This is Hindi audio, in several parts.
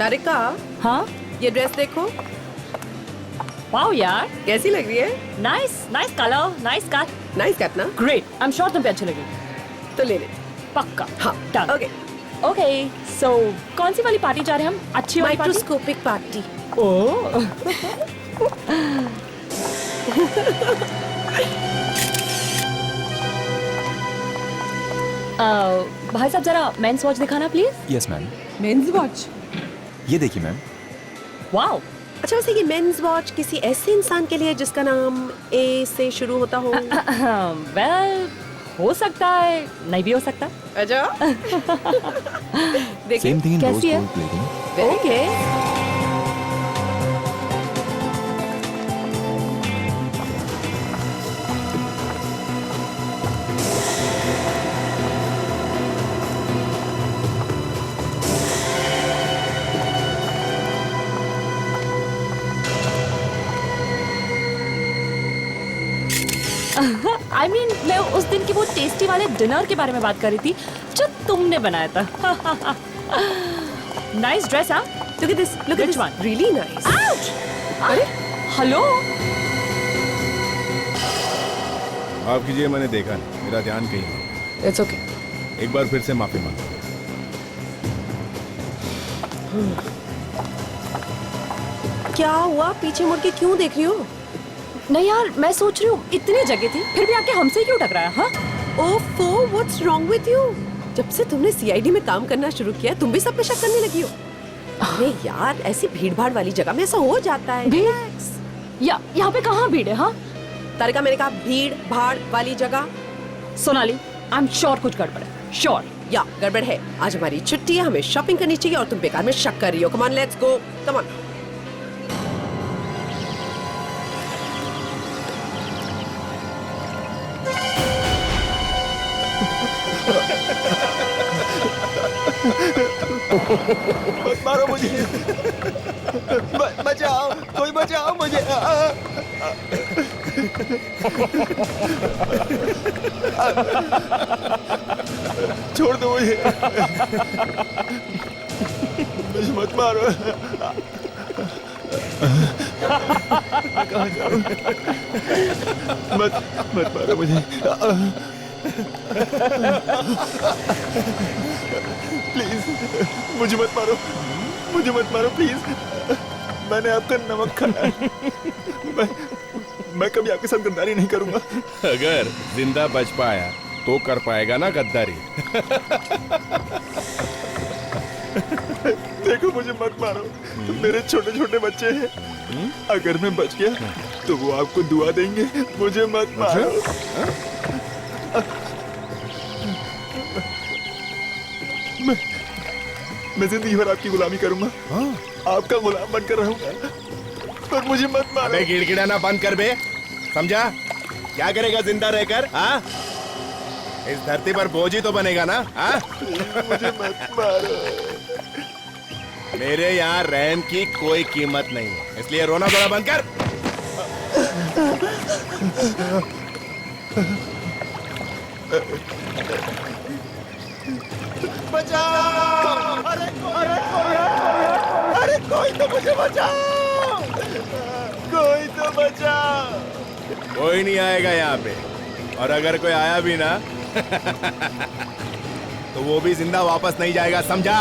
तारिका, हाँ ये ड्रेस देखो, वाओ यार, कैसी लग रही है? Nice nice colour, nice cut, nice cut ना? ग्रेट। आई एम श्योर तुम पे अच्छी लगेगी। तो ले ले। पक्का। हाँ, डन। ओके। ओके, सो कौन सी वाली पार्टी जा रहे हैं हम? अच्छी वाली पार्टी? Microscopic party. ओह भाई साहब जरा मेंस वॉच दिखाना please. Yes ma'am. Men's watch? ये देखिए मैम। वाओ। अच्छा, वैसे ये मेंस वॉच किसी ऐसे इंसान के लिए जिसका नाम ए से शुरू होता हो? वेल, हो सकता है, नहीं भी हो सकता। अच्छा। देखिए सेम थिंग इन रोज कैसी है? Gold plating. Okay. I mean, मैं उस दिन की वो टेस्टी वाले डिनर के बारे में बात कर रही थी जो तुमने बनाया था। नाइस ड्रेस, हाँ? Look at this. Look at Which this. one? Really nice. Ouch! अरे, हेलो? माफ कीजिए, मैंने देखा नहीं, मेरा ध्यान कहीं और। it's okay. एक बार फिर से माफी मांगो। क्या हुआ? पीछे मुड़ के क्यों देख रही हो? नहीं यार, मैं सोच रही हूँ इतनी जगह थी, फिर भी आके हमसे क्यों टकराया? हाँ? ओफो, what's wrong with you? जब से तुमने सीआईडी में काम करना शुरू किया, तुम भी सब पे शक करने लगी हो। अरे यार, ऐसी भीड़-भाड़ वाली जगह में ऐसा हो जाता है। भीड़? Relax. यहाँ पे कहाँ भीड़ है? हाँ? तारिका, मैंने कहा भीड़-भाड़ वाली जगह। सोनाली, आई एम श्योर कुछ गड़बड़ है, श्योर। या गड़बड़ है। आज हमारी छुट्टी है, हमें शॉपिंग करनी चाहिए और तुम बेकार में शक कर रही हो। Come on, let's go. Come on. मत मारो मुझे। बचाओ, कोई बचाओ मुझे। छोड़ दो मुझे। मुझे मत मारो। मैं कहाँ जाऊँ? मत मारो मुझे। प्लीज, मुझे मत मारो, मुझे मत मारो प्लीज। मैंने आपका नमक खाया है। मैं कभी आपके साथ गद्दारी नहीं करूंगा। अगर जिंदा बच पाया तो कर पाएगा ना गद्दारी। देखो, मुझे मत मारो, मेरे छोटे छोटे बच्चे हैं। अगर मैं बच गया तो वो आपको दुआ देंगे। मुझे मत मारो। मैं जिंदगी भर आपकी गुलामी करूंगा। आपका गुलाम बनकर रहूंगा, पर मुझे मत मारो। अबे गिड़गिड़ाना बंद कर बे, समझा? क्या करेगा जिंदा रहकर? हाँ, इस धरती पर बोझ ही तो बनेगा ना। हाँ, मुझे मत मारो। मेरे यहाँ रहम की कोई कीमत नहीं है, इसलिए रोना धोना बंद कर। बचाओ! अरे कोई तो मुझे बचाओ! कोई तो बचाओ! कोई नहीं आएगा यहाँ पे, और अगर कोई आया भी ना तो वो भी जिंदा वापस नहीं जाएगा, समझा?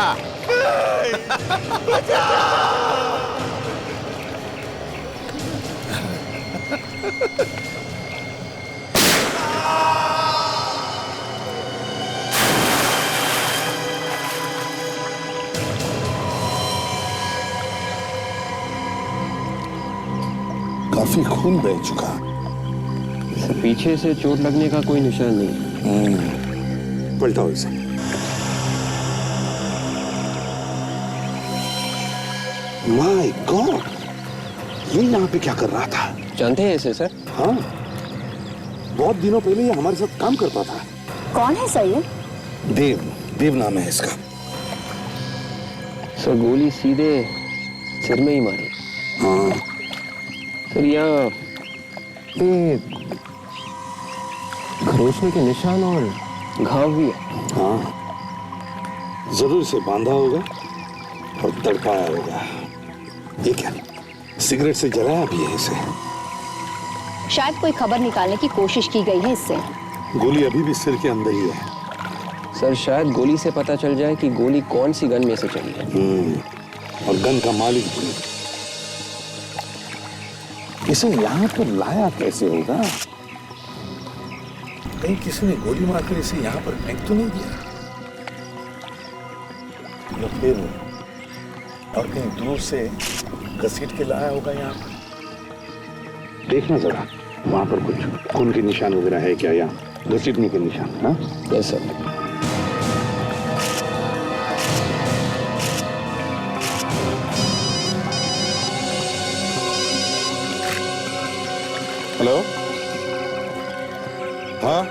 काफी खून बह चुका। पीछे से चोट लगने का कोई निशान नहीं। पलटाओ इसे। माय गॉड, ये यहाँ पे क्या कर रहा था? जानते हैं इसे सर? हाँ, बहुत दिनों पहले ये हमारे साथ काम करता था। कौन है सर ये? देव नाम है इसका। सर गोली सीधे सिर में ही मारी। हाँ, सर यहाँ पे खरोचने के निशान और घाव भी है। हाँ, जरूर इसे बांधा होगा, और तड़पाया होगा। ये क्या, सिगरेट से जलाया भी है इसे? शायद कोई खबर निकालने की कोशिश की गई है इससे। गोली अभी भी सिर के अंदर ही है। सर शायद गोली से पता चल जाए कि गोली कौन सी गन में से चली है। और गन का मालिक भी। इसे यहाँ पर लाया कैसे होगा? कहीं किसी ने गोली मारकर इसे यहाँ पर फेंक तो नहीं दिया? या फिर और कहीं दूर से घसीट के लाया होगा यहाँ पर? देखना जरा, वहां पर कुछ खून के निशान वगैरह है क्या, या घसीटने के निशान? हाँ यस सर। हेलो, हाँ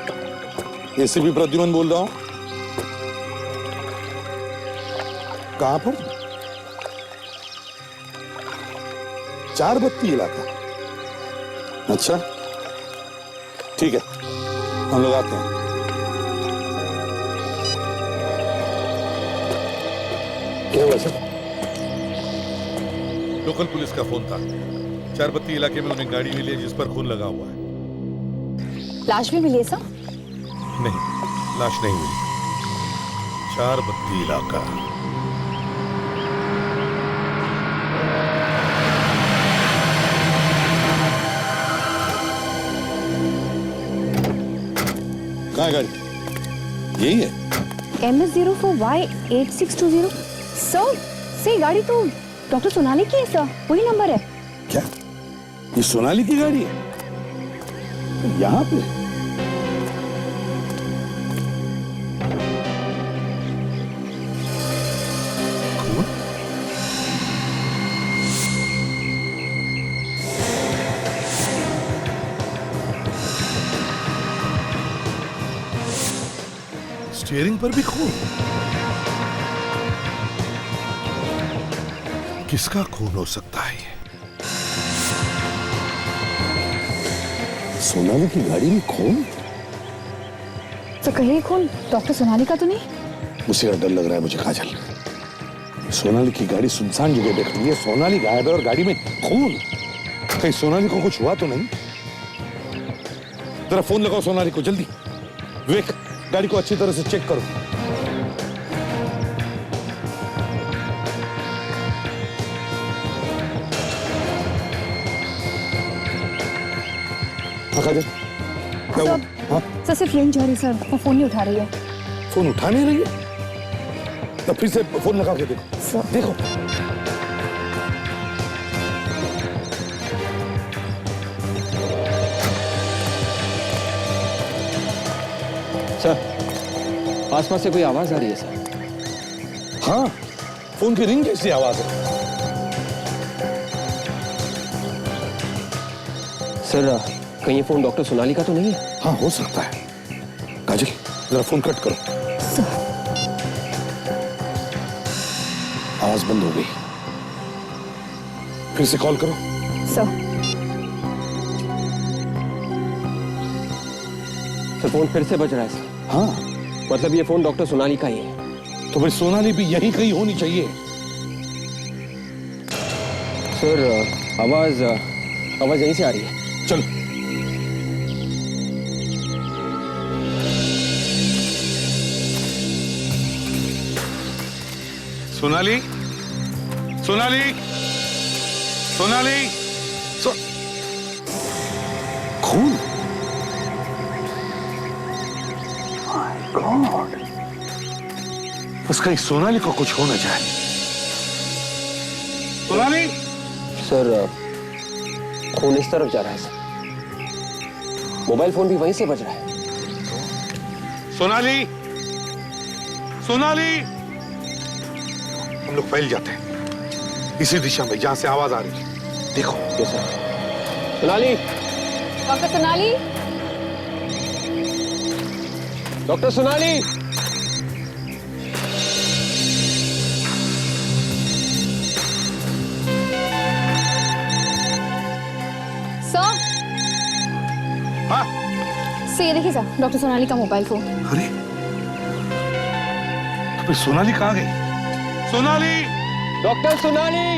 एसीपी प्रद्युमन बोल रहा हूं। कहां पर? चार बत्ती इलाका। अच्छा ठीक है, हम लोग आते हैं। क्या हुआ सर? लोकल पुलिस का फोन था। चारबत्ती इलाके में उन्हें गाड़ी मिली है जिस पर खून लगा हुआ है। लाश भी मिली है सर? नहीं, लाश नहीं मिली। चारबत्ती इलाका। कहाँ है गाड़ी? यही है? MS04Y8620। सर, से गाड़ी तो डॉक्टर सोनाली की है सर, वही नंबर है। क्या ये सोनाली की गाड़ी है? यहाँ पे? स्टीयरिंग पर भी खून। किसका खून हो सकता है ये? सोनाली की गाड़ी में खून? तो कहीं खून डॉक्टर सोनाली का तो नहीं? उसी का डर लग रहा है मुझे काजल। सोनाली की गाड़ी सुनसान जगह देख रही है, सोनाली गायब है और गाड़ी में खून। कहीं सोनाली को कुछ हुआ तो नहीं? जरा फोन लगाओ सोनाली को जल्दी। विवेक, गाड़ी को अच्छी तरह से चेक करो। काजल, क्या हुआ? हाँ? सर सिर्फ रेंज जा रही सर, वो फोन नहीं उठा रही है। फोन उठा नहीं रही है? तो फिर से फोन लगा के देखो। सर देखो। सर आसपास से कोई आवाज आ रही है सर। हाँ, फोन की रिंग जैसी आवाज है। सर कहीं ये फोन डॉक्टर सोनाली का तो नहीं है? हाँ हो सकता है। काजल जरा फोन कट करो। सर आवाज बंद हो गई, फिर से कॉल करो। सर फोन फिर से बज रहा है सर। हाँ मतलब ये फोन डॉक्टर सोनाली का ही है। तो भाई सोनाली भी यही कहीं होनी चाहिए। सर आवाज यहीं से आ रही है। चलो। सोनाली, सोनाली, सोनाली, खून। माय गॉड, बस कहीं सोनाली को कुछ हो न जाए। सोनाली, सर खून इस तरफ जा रहा है सर। मोबाइल फोन भी वहीं से बज रहा है। सोनाली, सोनाली, हम लोग फैल जाते हैं इसी दिशा में जहां से आवाज आ रही है। देखो। Yes sir. Sonali, doctor Sonali, doctor Sonali. Sir हाँ? सर ये देखिए सर, डॉक्टर सोनाली का मोबाइल फोन। अरे तो फिर सोनाली कहाँ गई? Sonali, doctor Sonali,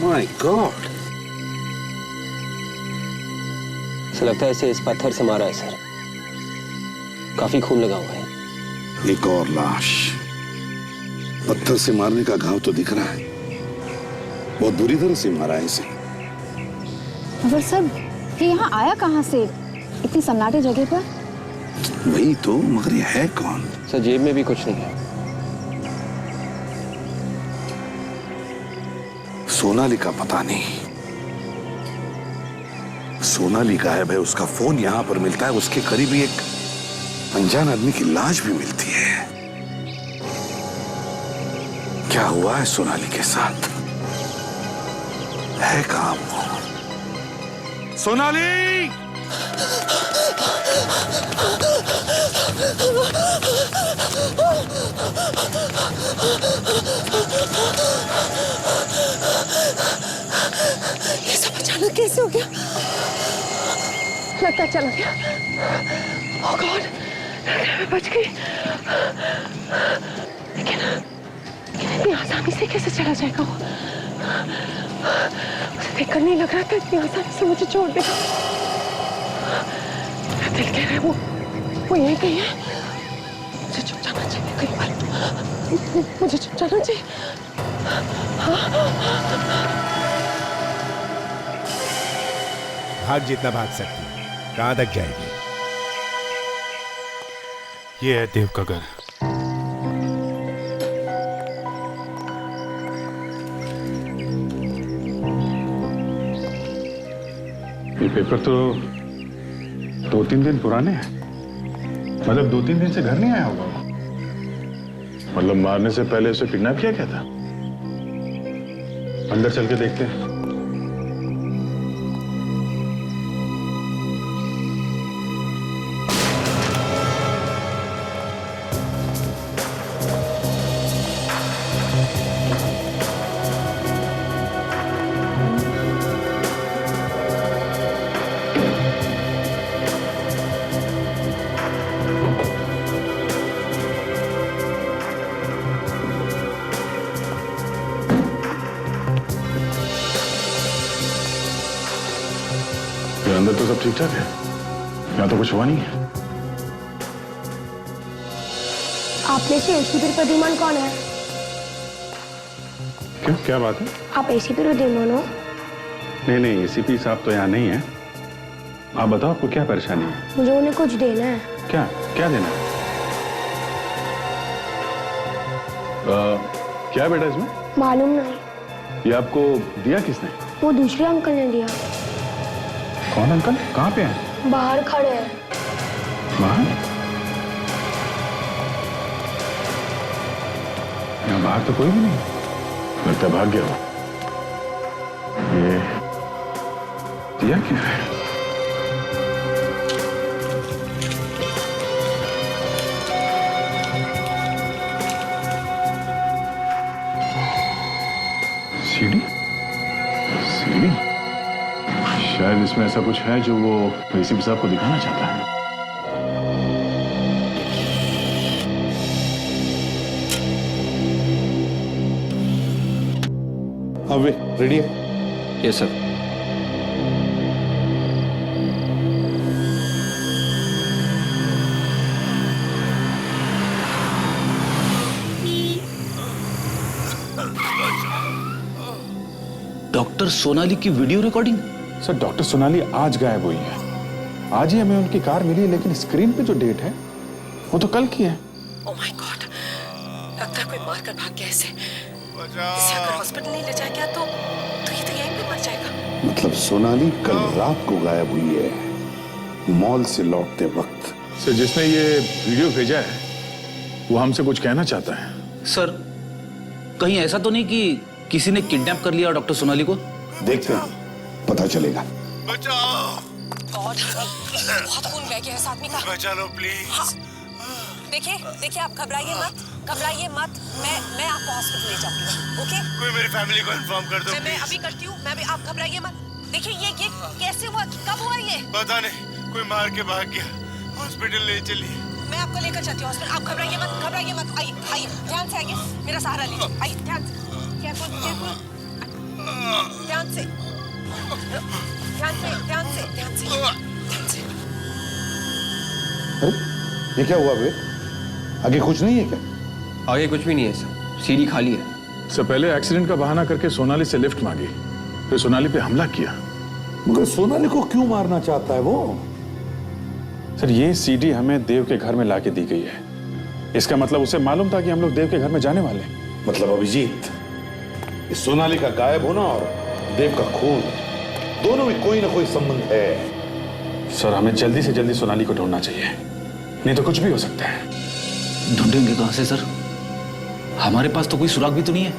my God, ऐसा लगता है इसे इस पत्थर से मारा है सर। काफी खून लगा हुआ है। एक और लाश। पत्थर से मारने का घाव तो दिख रहा है, बहुत बुरी तरह से मारा है इसे। मगर सर ये यहाँ आया कहाँ से इतनी सन्नाटे जगह पर? वही तो, मगर ये है कौन? सर जेब में भी कुछ नहीं है। सोनाली का पता नहीं। सोनाली गायब है, उसका फोन यहां पर मिलता है, उसके करीब ही एक अनजान आदमी की लाश भी मिलती है। क्या हुआ है सोनाली के साथ? है कहां वो? सोनाली! ये सब अचानक कैसे हो गया? लगता है चला गया। ओह गॉड, मैं बच गई। लेकिन इतनी आसानी से कैसे चला जाएगा वो? उसे देखकर नहीं लग रहा था इतनी आसानी से मुझे छोड़ देगा। मेरा दिल कह रहा है वो यहीं कहीं है। मुझे छुप जाना चाहिए कहीं पर। मुझे छुप जाना चाहिए। भाग जितना भाग सकती है, कहां तक जाएगी? ये है देव का घर। ये पेपर तो 2-3 दिन पुराने हैं। मतलब 2-3 दिन से घर नहीं आया होगा वो। मतलब मारने से पहले उसे किडनैप किया गया था। अंदर चल के देखते हैं। अंदर तो सब ठीक ठाक है, यहाँ तो कुछ हुआ नहीं है। आप में से एसीपी रुद्रमन कौन है? क्यों, क्या बात है? आप एसीपी रुद्रमन हो? नहीं, एसीपी साहब तो यहाँ नहीं है। आप बताओ, आपको क्या परेशानी है? मुझे उन्हें कुछ देना है। क्या देना है? क्या बेटा इसमें? मालूम नहीं। ये आपको दिया किसने? वो दूसरे अंकल ने दिया। कौन अंकल? कहाँ पे हैं? बाहर खड़े हैं। बाहर? यहाँ बाहर तो कोई भी नहीं, लगता है भाग गया हो। ये दिया क्या है? सीढ़ी? शायद इसमें ऐसा कुछ है जो वो एसीपी साहब को दिखाना चाहता है। अबे रेडी है? Yes sir. डॉक्टर सोनाली की video recording? Sir doctor Sonali आज गायब हुई है। आज ही हमें उनकी कार मिली है, लेकिन स्क्रीन पे जो डेट है वो तो कल की है। ओह माय गॉड, लगता है कोई मार कर भाग गया इसे। इसे अगर हॉस्पिटल नहीं ले जाया गया तो ये तो यहीं पे मर जाएगा। मतलब सोनाली कल रात को गायब हुई है, मॉल से लौटते वक्त। सर जिसने ये वीडियो भेजा है वो हमसे कुछ कहना चाहता है। सर कहीं ऐसा तो नहीं कि किसी ने किडनैप कर लिया डॉक्टर सोनाली को? देखते हैं, पता चलेगा। बचाओ! गॉड, बहुत खून बह गया है इस आदमी का। बचा लो प्लीज। देखिए आप घबराइए मत। मैं आपको हॉस्पिटल ले जाऊंगी। ओके? कोई मेरी फैमिली को इन्फॉर्म कर दो। मैं अभी करती हूँ। आप घबराइए मत। देखिए ये कैसे हुआ, कब हुआ ये? पता नहीं, कोई मार के भाग गया। हॉस्पिटल ले चलिए। मैं आपको लेकर चलती हूँ हॉस्पिटल। आप घबराइए मत। आइए आइए, ध्यान से आइए, मेरा सहारा लीजिए। आइए, ध्यान से। केयरफुल केयरफुल, ध्यान से ध्यान से ध्यान से ध्यान से ध्यान से। ये क्या हुआ बे? आगे कुछ नहीं है क्या? आगे कुछ भी नहीं है सर, सीढ़ी खाली है। सर पहले एक्सीडेंट का बहाना करके सोनाली से लिफ्ट मांगी, फिर सोनाली पे हमला किया। मगर सोनाली को क्यों मारना चाहता है वो? सर ये सीडी हमें देव के घर में लाके दी गई है। इसका मतलब उसे मालूम था कि हम लोग देव के घर में जाने वाले हैं। मतलब अभिजीत, इस सोनाली का गायब होना और देव का खून, दोनों में कोई ना कोई संबंध है। सर हमें जल्दी से जल्दी सोनाली को ढूंढना चाहिए, नहीं तो कुछ भी हो सकता है। ढूंढेंगे कहाँ से सर? हमारे पास तो कोई सुराग भी तो नहीं है।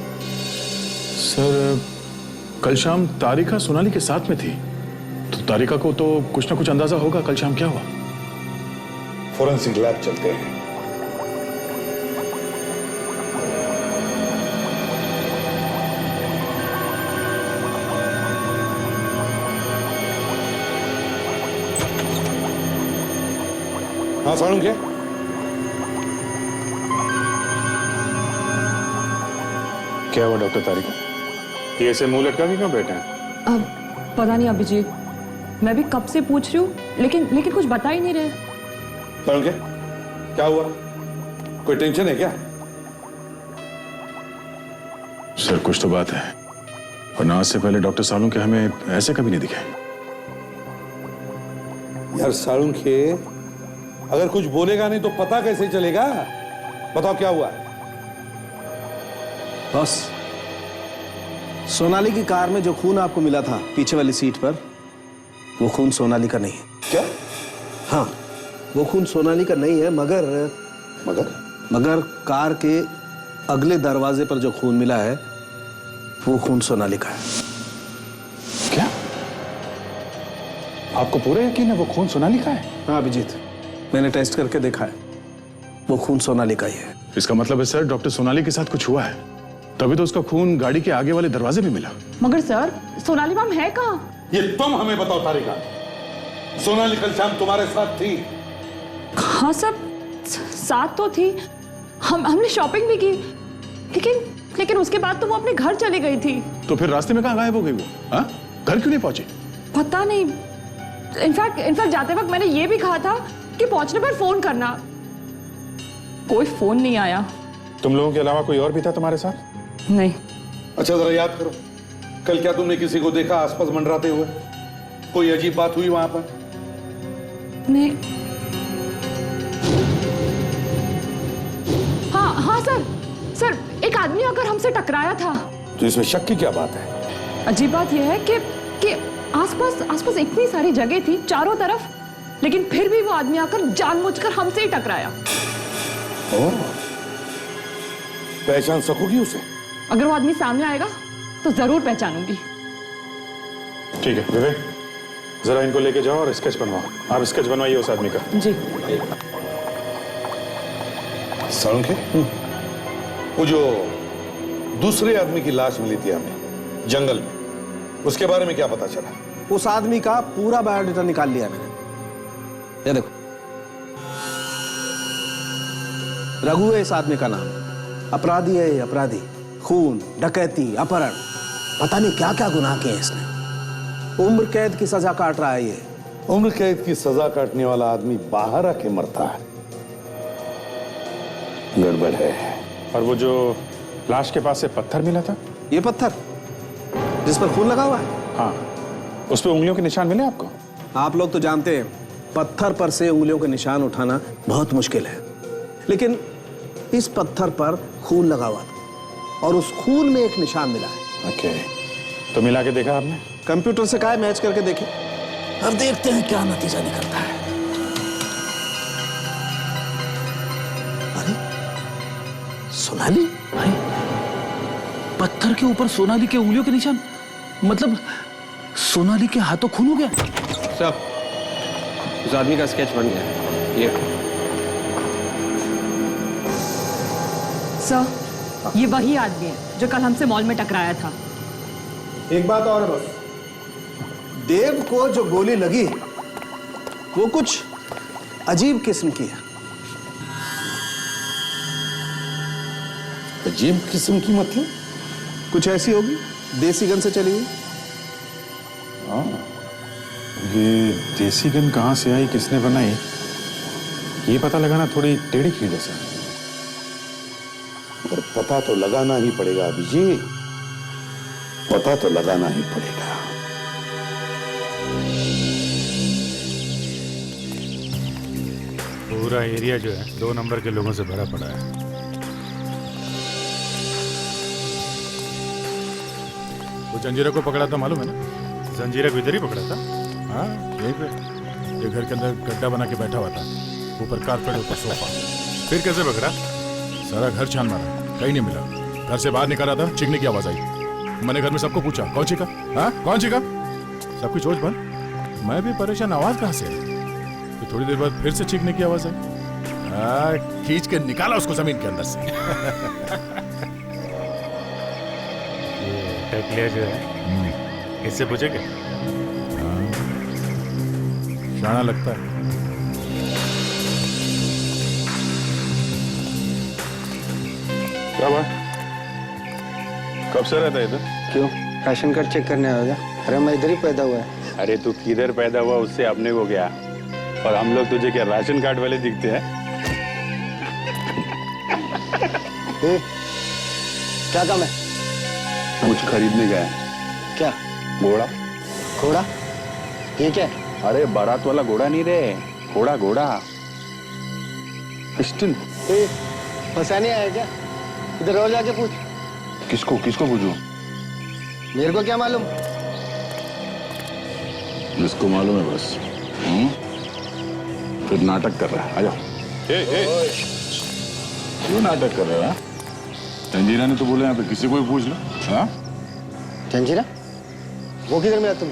सर कल शाम तारिका सोनाली के साथ में थी, तो तारिका को तो कुछ ना कुछ अंदाजा होगा कल शाम क्या हुआ। फोरेंसिक लैब चलते हैं। हाँ सारुण क्या? क्या हुआ डॉक्टर तारिका? ये ऐसे मुंह लटका के क्यों बैठे हैं? अब पता नहीं अभिजीत, मैं भी कब से पूछ रही हूँ, लेकिन कुछ बता ही नहीं रहे। सारुण क्या हुआ? कोई टेंशन है क्या? सर कुछ तो बात है, वरना आज से पहले डॉक्टर सालुंखे हमें ऐसे कभी नहीं दिखे। यार सारुंखे, अगर कुछ बोलेगा नहीं तो पता कैसे चलेगा? बताओ क्या हुआ? बॉस, सोनाली की कार में जो खून आपको मिला था पीछे वाली सीट पर, वो खून सोनाली का नहीं है। क्या? हाँ, वो खून सोनाली का नहीं है, मगर कार के अगले दरवाजे पर जो खून मिला है वो खून सोनाली का है। क्या? आपको पूरा यकीन है वो खून सोनाली का है? हाँ अभिजीत, मैंने टेस्ट करके देखा है, वो खून सोनाली का ही है। इसका मतलब है सर डॉक्टर सोनाली के साथ कुछ हुआ है, तभी तो उसका खून गाड़ी के आगे वाले दरवाजे में मिला। मगर सर सोनाली मैम है कहाँ? ये तुम हमें बताओ तारिका, सोनाली कल शाम तुम्हारे साथ थी? हाँ सब साथ तो थी, हमने शॉपिंग भी की, लेकिन उसके बाद तो वो अपने घर चली गई थी। तो फिर रास्ते में कहाँ गायब हो गई वो? हाँ? घर क्यों नहीं पहुंची? पता नहीं, इनफैक्ट जाते वक्त मैंने ये भी कहा था कि पहुंचने पर फोन करना, कोई फोन नहीं आया। तुम लोगों के अलावा कोई और भी था तुम्हारे साथ? नहीं। अच्छा जरा याद करो, कल क्या तुमने किसी को देखा आसपास मंडराते हुए? कोई अजीब बात हुई वहां पर? नहीं। हाँ सर एक आदमी आकर हमसे टकराया था। तो इसमें शक की क्या बात है? अजीब बात यह है कि आसपास इतनी सारी जगह थी चारों तरफ, लेकिन फिर भी वो आदमी आकर जानबूझकर हमसे ही टकराया। पहचान सकोगी उसे? अगर वो आदमी सामने आएगा तो जरूर पहचानूंगी। ठीक है विवेक, जरा इनको लेके जाओ और स्केच बनवाओ। आप स्केच बनवाइए उस आदमी का। जी। सारुंखे, वो जो दूसरे आदमी की लाश मिली थी हमें जंगल में, उसके बारे में क्या पता चला? उस आदमी का पूरा बायोडाटा निकाल लिया मैंने। ये देखो, रघु है इस आदमी का नाम। अपराधी है ये, अपराधी। खून, डकैती, अपहरण, पता नहीं क्या क्या गुनाह किए इसने। उम्र कैद की सजा काट रहा है ये। उम्र कैद की सजा काटने वाला आदमी बाहर आके मरता है, गड़बड़ है। और वो जो लाश के पास से पत्थर मिला था, ये पत्थर जिस पर खून लगा हुआ है? हाँ, उस पर उंगलियों के निशान मिले आपको? आप लोग तो जानते हैं पत्थर पर से उंगलियों के निशान उठाना बहुत मुश्किल है, लेकिन इस पत्थर पर खून लगा हुआ था और उस खून में एक निशान मिला है। ओके, तो मिला के देखा आपने? कंप्यूटर से कहा मैच करके देखे, अब देखते हैं क्या नतीजा निकलता है। अरे सोनाली, पत्थर के ऊपर सोनाली के उंगलियों के निशान, मतलब सोनाली के हाथों खून हो गया। सब उस आदमी का स्केच बन गया। ये सर, ये वही आदमी है जो कल हमसे मॉल में टकराया था। एक बात और है बस, देव को जो गोली लगी वो कुछ अजीब किस्म की है। अजीब किस्म की मतलब? कुछ ऐसी होगी, देसी गन से चली हुई। हाँ, ये देसी गन कहाँ से आई, किसने बनाई, ये पता लगाना थोड़ी टेढ़ी खीर जैसा। और पता तो लगाना ही पड़ेगा अभिजीत, पता तो लगाना ही पड़ेगा। पूरा एरिया जो है 2 नंबर के लोगों से भरा पड़ा है। वो जंजीरा को पकड़ा था मालूम है ना? जंजीरा को इधर ही पकड़ा था। हाँ, यहीं पे ये घर के अंदर गड्ढा बना के बैठा हुआ था, ऊपर कारपेट ऊपर सोफा। फिर कैसे पकड़ा? सारा घर छान मारा, कहीं नहीं मिला। घर से बाहर निकाला था, चीखने की आवाज आई। मैंने घर में सबको पूछा कौन चीखा, हाँ कौन चीखा? सब कुछ होश बंद। मैं भी परेशान, आवाज कहाँ से? तो थोड़ी देर बाद फिर से चीखने की आवाज आई। खींच के निकाला उसको जमीन के अंदर से। ये टकलिया जो है, इससे पूछेंगे? शाना लगता है। क्या बात, कब से रहता है इधर? क्यों, राशन कार्ड चेक करने आएगा? अरे मैं इधर ही पैदा हुआ है। अरे तू किधर पैदा हुआ उससे अपने को क्या, और हम लोग तुझे क्या राशन कार्ड वाले दिखते हैं? क्या काम है? कुछ खरीदने गया है। क्या? घोड़ा। घोड़ा? ये क्या है? अरे बारात वाला घोड़ा नहीं रे, घोड़ा घोड़ा। पिस्टन। फंसाने आया क्या? इधर और जाके पूछ। किसको किसको पूछूं? मेरे को क्या मालूम? जिसको मालूम है बस। फिर नाटक कर रहा है, आ जाओ। क्यों नाटक कर रहा है? जंजीरा ने तो बोला यहाँ पे किसी को भी पूछ लो। हाँ? जंजीरा? वो किधर मिला तुम?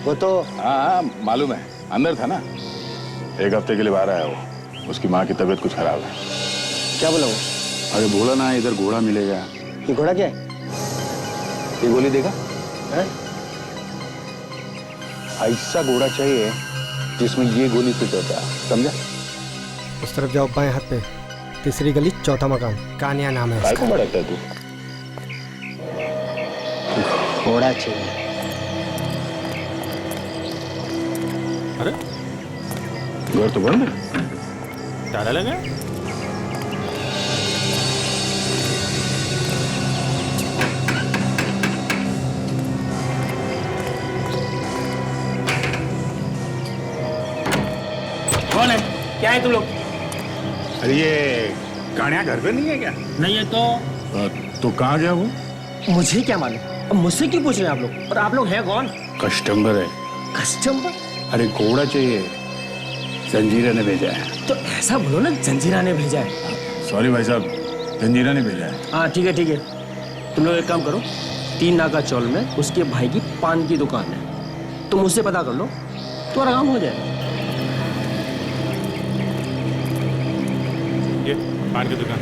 वो तो हाँ मालूम है, अंदर था ना, 1 हफ्ते के लिए बाहर आया वो। उसकी माँ की तबीयत कुछ खराब है। क्या बोला वो? अरे बोला ना इधर घोड़ा मिलेगा। ये घोड़ा क्या है? ये गोली देगा? ऐसा घोड़ा चाहिए जिसमें ये गोली फिट होता है, समझा? उस तरफ जाओ, बाएं हाथ पे, तीसरी गली, चौथा मकान, कानिया नाम है उसका। बड़ा है तू? घोड़ा चाहिए। अरे घर तो बंद है, ताला लगा। कौन है? क्या है तुम लोग? अरे ये कान्या घर पे नहीं है क्या? नहीं है तो कहाँ गया वो? मुझे क्या मालूम, अब मुझसे क्यों पूछ रहे हैं आप लोग? और आप लोग हैं कौन? कस्टमर है। कस्टमर? अरे घोड़ा चाहिए, जंजीरा ने भेजा है। तो ऐसा बोलो ना, जंजीरा ने भेजा है। सॉरी भाई साहब, जंजीरा ने भेजा है। हाँ ठीक है ठीक है, तुम लोग एक काम करो, 3 नाका चौल में उसके भाई की पान की दुकान है, तुम उससे पता कर लो, तुम्हारा काम हो जाएगा। ये पान की दुकान।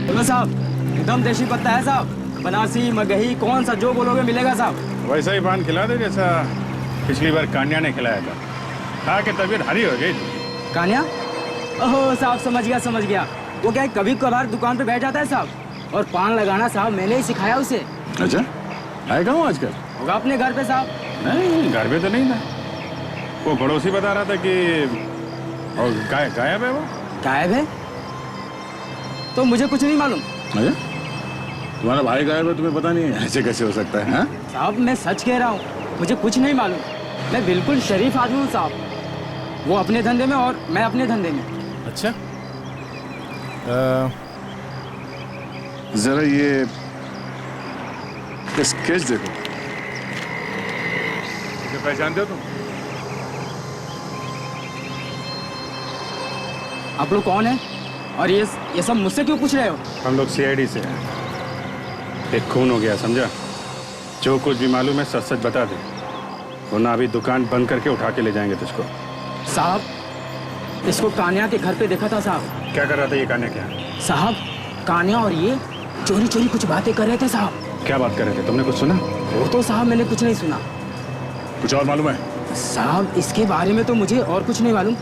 बोलो साहब, एकदम देसी पत्ता है साहब, बनारसी मगही कौन सा जो बोलोगे मिलेगा साहब। वैसा ही पान खिला दे जैसा पिछली बार कान्या ने खिलाया था, खा के तबीयत हरी हो गई। कान्या? ओहो साहब, समझ गया। वो क्या है, कभी कभार दुकान पे बैठ जाता है साहब, और पान लगाना साहब मैंने ही सिखाया उसे। अच्छा, आएगा हूँ आजकल? होगा अपने घर पे साहब। नहीं, घर पे तो नहीं था, वो पड़ोसी बता रहा था कि और गायब है। वो गायब है? तो मुझे कुछ नहीं मालूम। अच्छा, तुम्हारा भाई गायब है, तुम्हें पता नहीं है? ऐसे कैसे हो सकता है? साहब मैं सच कह रहा हूँ, मुझे कुछ नहीं मालूम, मैं बिल्कुल शरीफ आदमी हूँ साहब। वो अपने धंधे में और मैं अपने धंधे में। अच्छा, जरा ये स्केच देखो, मुझे पहचानते हो तुम? आप लोग कौन हैं? और ये सब मुझसे क्यों पूछ रहे हो? हम लोग सीआईडी से हैं। एक खून हो गया, समझा? जो कुछ भी मालूम है सच सच बता दे, वरना अभी दुकान बंद करके उठा के ले जाएंगे तुझको। साहब इसको कान्या के घर पे देखा था साहब। क्या कर रहा था ये कान्या? क्या साहब, कान्या और ये चोरी चोरी कुछ बातें कर रहे थे साहब। क्या बात कर रहे थे? तुमने कुछ सुना? वो तो साहब मैंने कुछ नहीं सुना, कुछ और मालूम है? साहब इसके बारे में तो मुझे और कुछ नहीं मालूम।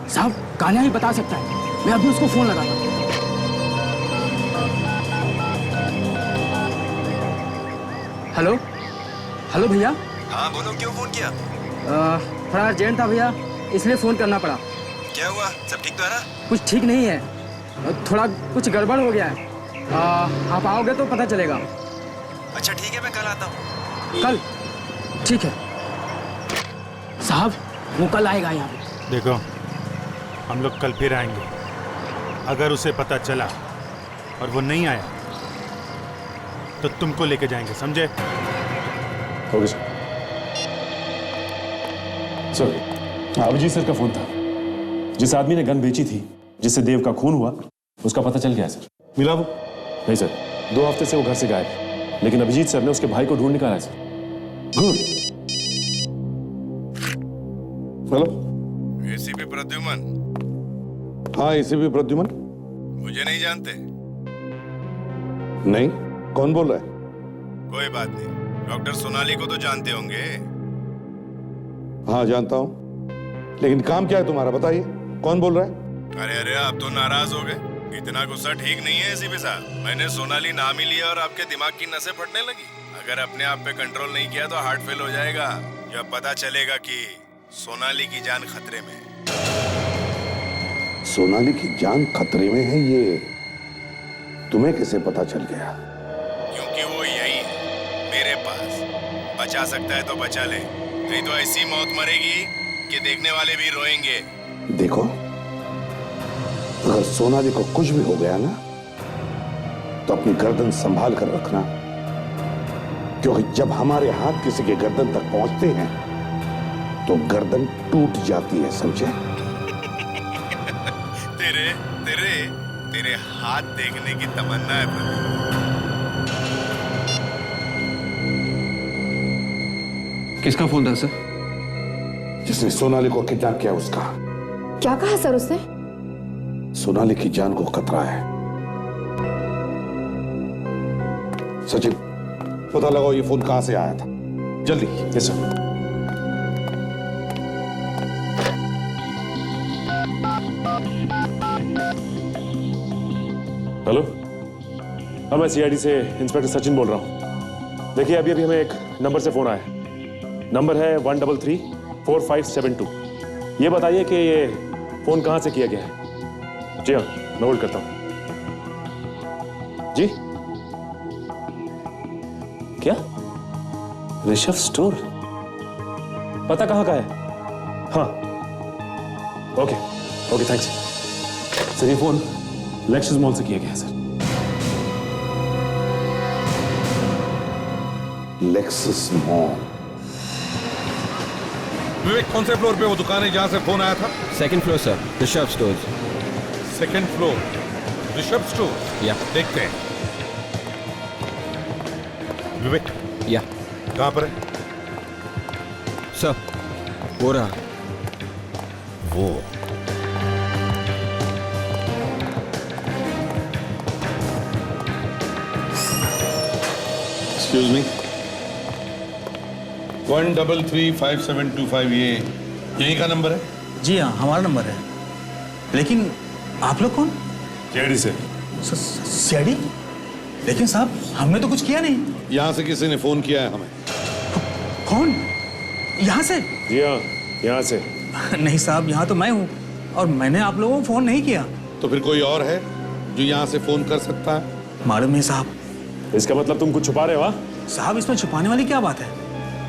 साहब कान्हा ही बता सकता है। मैं अभी उसको फोन लगाता हूँ। हेलो हेलो भैया। हाँ बोलो, क्यों फोन किया? थोड़ा अर्जेंट था भैया, इसलिए फोन करना पड़ा। क्या हुआ? सब ठीक तो है ना? कुछ ठीक नहीं है, थोड़ा कुछ गड़बड़ हो गया है। आप आओगे तो पता चलेगा। अच्छा ठीक है, मैं कल आता हूँ। कल? ठीक है साहब, वो कल आएगा यहाँ पे। देखो, हम लोग कल फिर आएंगे। अगर उसे पता चला और वो नहीं आया तो तुमको लेके जाएंगे, समझे? Okay sir. अभिजीत सर का फोन था। जिस आदमी ने गन बेची थी, जिससे देव का खून हुआ, उसका पता चल गया है सर। मिला वो? नहीं सर, 2 हफ्ते से वो घर से गायब है, लेकिन अभिजीत सर ने उसके भाई को ढूंढ निकाला है sir. Good. Hello, ACP Pradyuman. हाँ एसीपी प्रद्युमन। मुझे नहीं जानते? नहीं, कौन बोल रहा है? कोई बात नहीं, डॉक्टर सोनाली को तो जानते होंगे। हाँ जानता हूँ, लेकिन काम क्या है तुम्हारा, बताइए कौन बोल रहा है? अरे अरे, आप तो नाराज हो गए। इतना गुस्सा ठीक नहीं है एसीपी साहब। मैंने सोनाली नाम ही लिया और आपके दिमाग की नसें फटने लगी। अगर अपने आप पे कंट्रोल नहीं किया तो हार्ट फेल हो जाएगा। जब पता चलेगा कि सोनाली की जान खतरे में। सोनाली की जान खतरे में है, ये तुम्हें कैसे पता चल गया? क्योंकि वो यही है मेरे पास। बचा सकता है तो बचा ले, नहीं तो ऐसी मौत मरेगी कि देखने वाले भी रोएंगे। देखो, अगर सोनाली को कुछ भी हो गया ना, तो अपनी गर्दन संभाल कर रखना, क्योंकि जब हमारे हाथ किसी के गर्दन तक पहुंचते हैं तो गर्दन टूट जाती है, समझे? तेरे तेरे तेरे हाथ देखने की तमन्ना है प्रदीप। किसका फोन था सर? जिसने सोनाली को किडनैप किया उसका। क्या कहा सर उसने? सोनाली की जान को खतरा है। सचिन, पता लगाओ ये फोन कहां से आया था, जल्दी। Yes sir. हेलो, हाँ मैं सीआईडी से इंस्पेक्टर सचिन बोल रहा हूँ। देखिए अभी हमें एक नंबर से फोन आया है। नंबर है 1334572। ये बताइए कि ये फोन कहाँ से किया गया है? जी हाँ, मैं होल्ड करता हूँ। जी क्या? ऋषभ स्टोर? पता कहाँ का है? हाँ ओके ओके, थैंक्स सर। ये फोन लेक्सस मॉल से किया गया है सर। Lexus mall? विवेक, कौन से फ्लोर पे वो दुकान है जहां से फोन आया था? 2nd floor sir, Rishabh stores. 2nd floor, Rishabh store. या देखते हैं। विवेक, या कहां पर है? सर वो रहा। वो एक्सक्यूज मी, 1335725, ये यही का नंबर है? जी हाँ, हमारा नंबर है। लेकिन आप लोग कौन? सीआईडी से। सीआईडी? लेकिन साहब हमने तो कुछ किया नहीं। यहां से किसी ने फोन किया है हमें। कौन? यहाँ से? जी हाँ, यहाँ से। नहीं साहब, यहाँ तो मैं हूँ और मैंने आप लोगों को फोन नहीं किया। तो फिर कोई और है जो यहाँ से फोन कर सकता है? मालूम नहीं साहब। इसका मतलब तुम कुछ छुपा रहे हो? हाँ साहब, इसमें छुपाने वाली क्या बात है?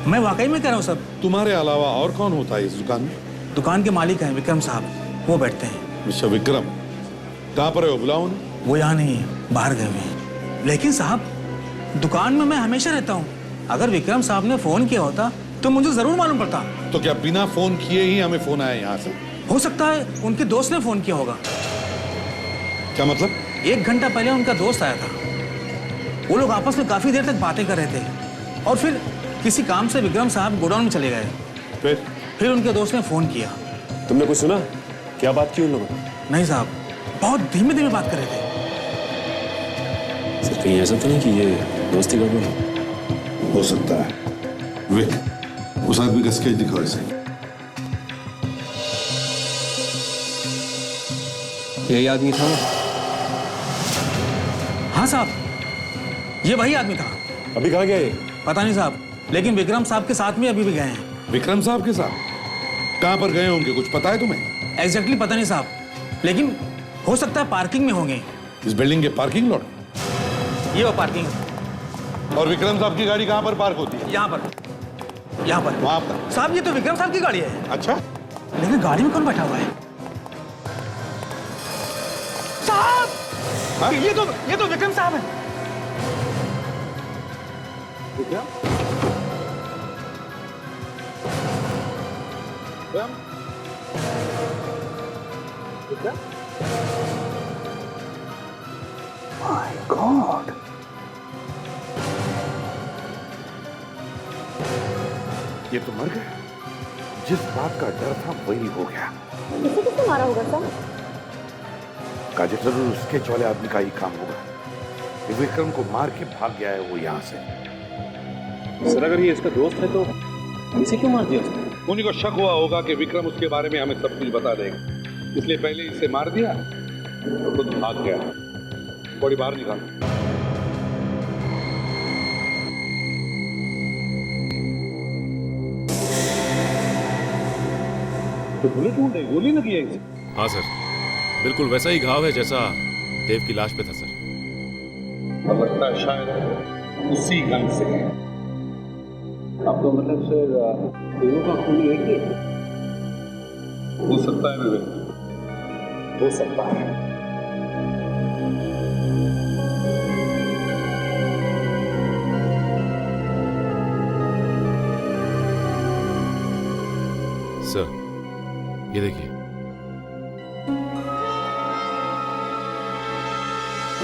मैं वाकई में कह रहा हूँ सब। तुम्हारे अलावा और कौन होता है इस दुकान में? दुकान के मालिक हैं विक्रम साहब, वो बैठते हैं। मिस्टर विक्रम, कहाँ पर है वो? बुलाओ उन्हें। वो यहाँ नहीं है, बाहर गए हुए हैं। लेकिन साहब दुकान में मैं हमेशा रहता हूँ। अगर विक्रम साहब ने फोन किया होता तो मुझे जरूर मालूम पड़ता। तो क्या बिना फोन किए ही हमें फोन आया यहाँ से? हो सकता है उनके दोस्त ने फोन किया होगा। क्या मतलब? 1 घंटा पहले उनका दोस्त आया था। वो लोग आपस में काफी देर तक बातें कर रहे थे और फिर किसी काम से विक्रम साहब गोडाउन में चले गए। फिर उनके दोस्त ने फोन किया। तुमने कुछ सुना? क्या बात की उन लोगों ने? नहीं साहब, बहुत धीमे धीमे बात कर रहे थे। सर कहीं ऐसा तो नहीं कि ये दोस्ती गड़बड़ हो सकता है। विक, उस आदमी का स्केच दिखाओ इसे। यही आदमी था? हाँ साहब, ये वही आदमी था। अभी कहाँ गया ये? पता नहीं साहब, लेकिन विक्रम साहब के साथ में अभी भी गए हैं। विक्रम साहब के साथ? कहां पर गए होंगे, कुछ पता है तुम्हें? एग्जैक्टली पता नहीं साहब, लेकिन हो सकता है पार्किंग में होंगे। इस बिल्डिंग के पार्किंग लॉट? ये वो पार्किंग। और विक्रम साहब की गाड़ी कहां पर पार्क होती है? यहाँ पर, यहाँ पर। वहां पर? साहब ये तो विक्रम साहब की गाड़ी है। अच्छा, लेकिन गाड़ी में कौन बैठा हुआ है? साहब, हाँ? ये तो विक्रम साहब है। क्या? माय गॉड, ये तो मर गए। जिस बात का डर था वही हो गया। इसे किसने मारा होगा सर? काजल, जरूर उसके वाले आदमी का ही काम होगा। ये विक्रम को मार के भाग गया है वो यहाँ से। सर अगर ये इसका दोस्त है तो इसे क्यों मार दिया उसने? उन्हीं को शक हुआ होगा कि विक्रम उसके बारे में हमें सब कुछ बता देगा, इसलिए पहले इसे मार दिया और खुद भाग गया। बॉडी बाहर निकाल। तो गोली ढूंढ रही, गोली लगी है इसे। हाँ सर, बिल्कुल वैसा ही घाव है जैसा देव की लाश पे था सर। लगता है शायद उसी गन से है। आपका मतलब सर दोनों का खून एक ही है? हो सकता है विवेक, हो सकता है। सर ये देखिए,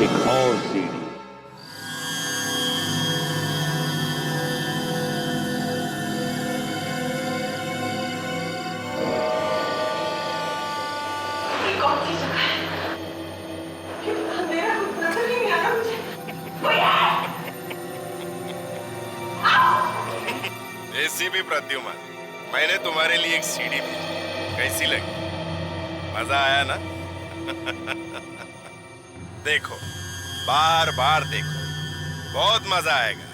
एक और सीढ़ी। कौन सी जगह है? अंधेरा कुछ नजर ही नहीं आ रहा मुझे। कोई है? एसीपी प्रद्युमन, मैंने तुम्हारे लिए एक सीढ़ी भेजी, कैसी लगी? मजा आया ना? देखो, बार बार देखो, बहुत मजा आएगा।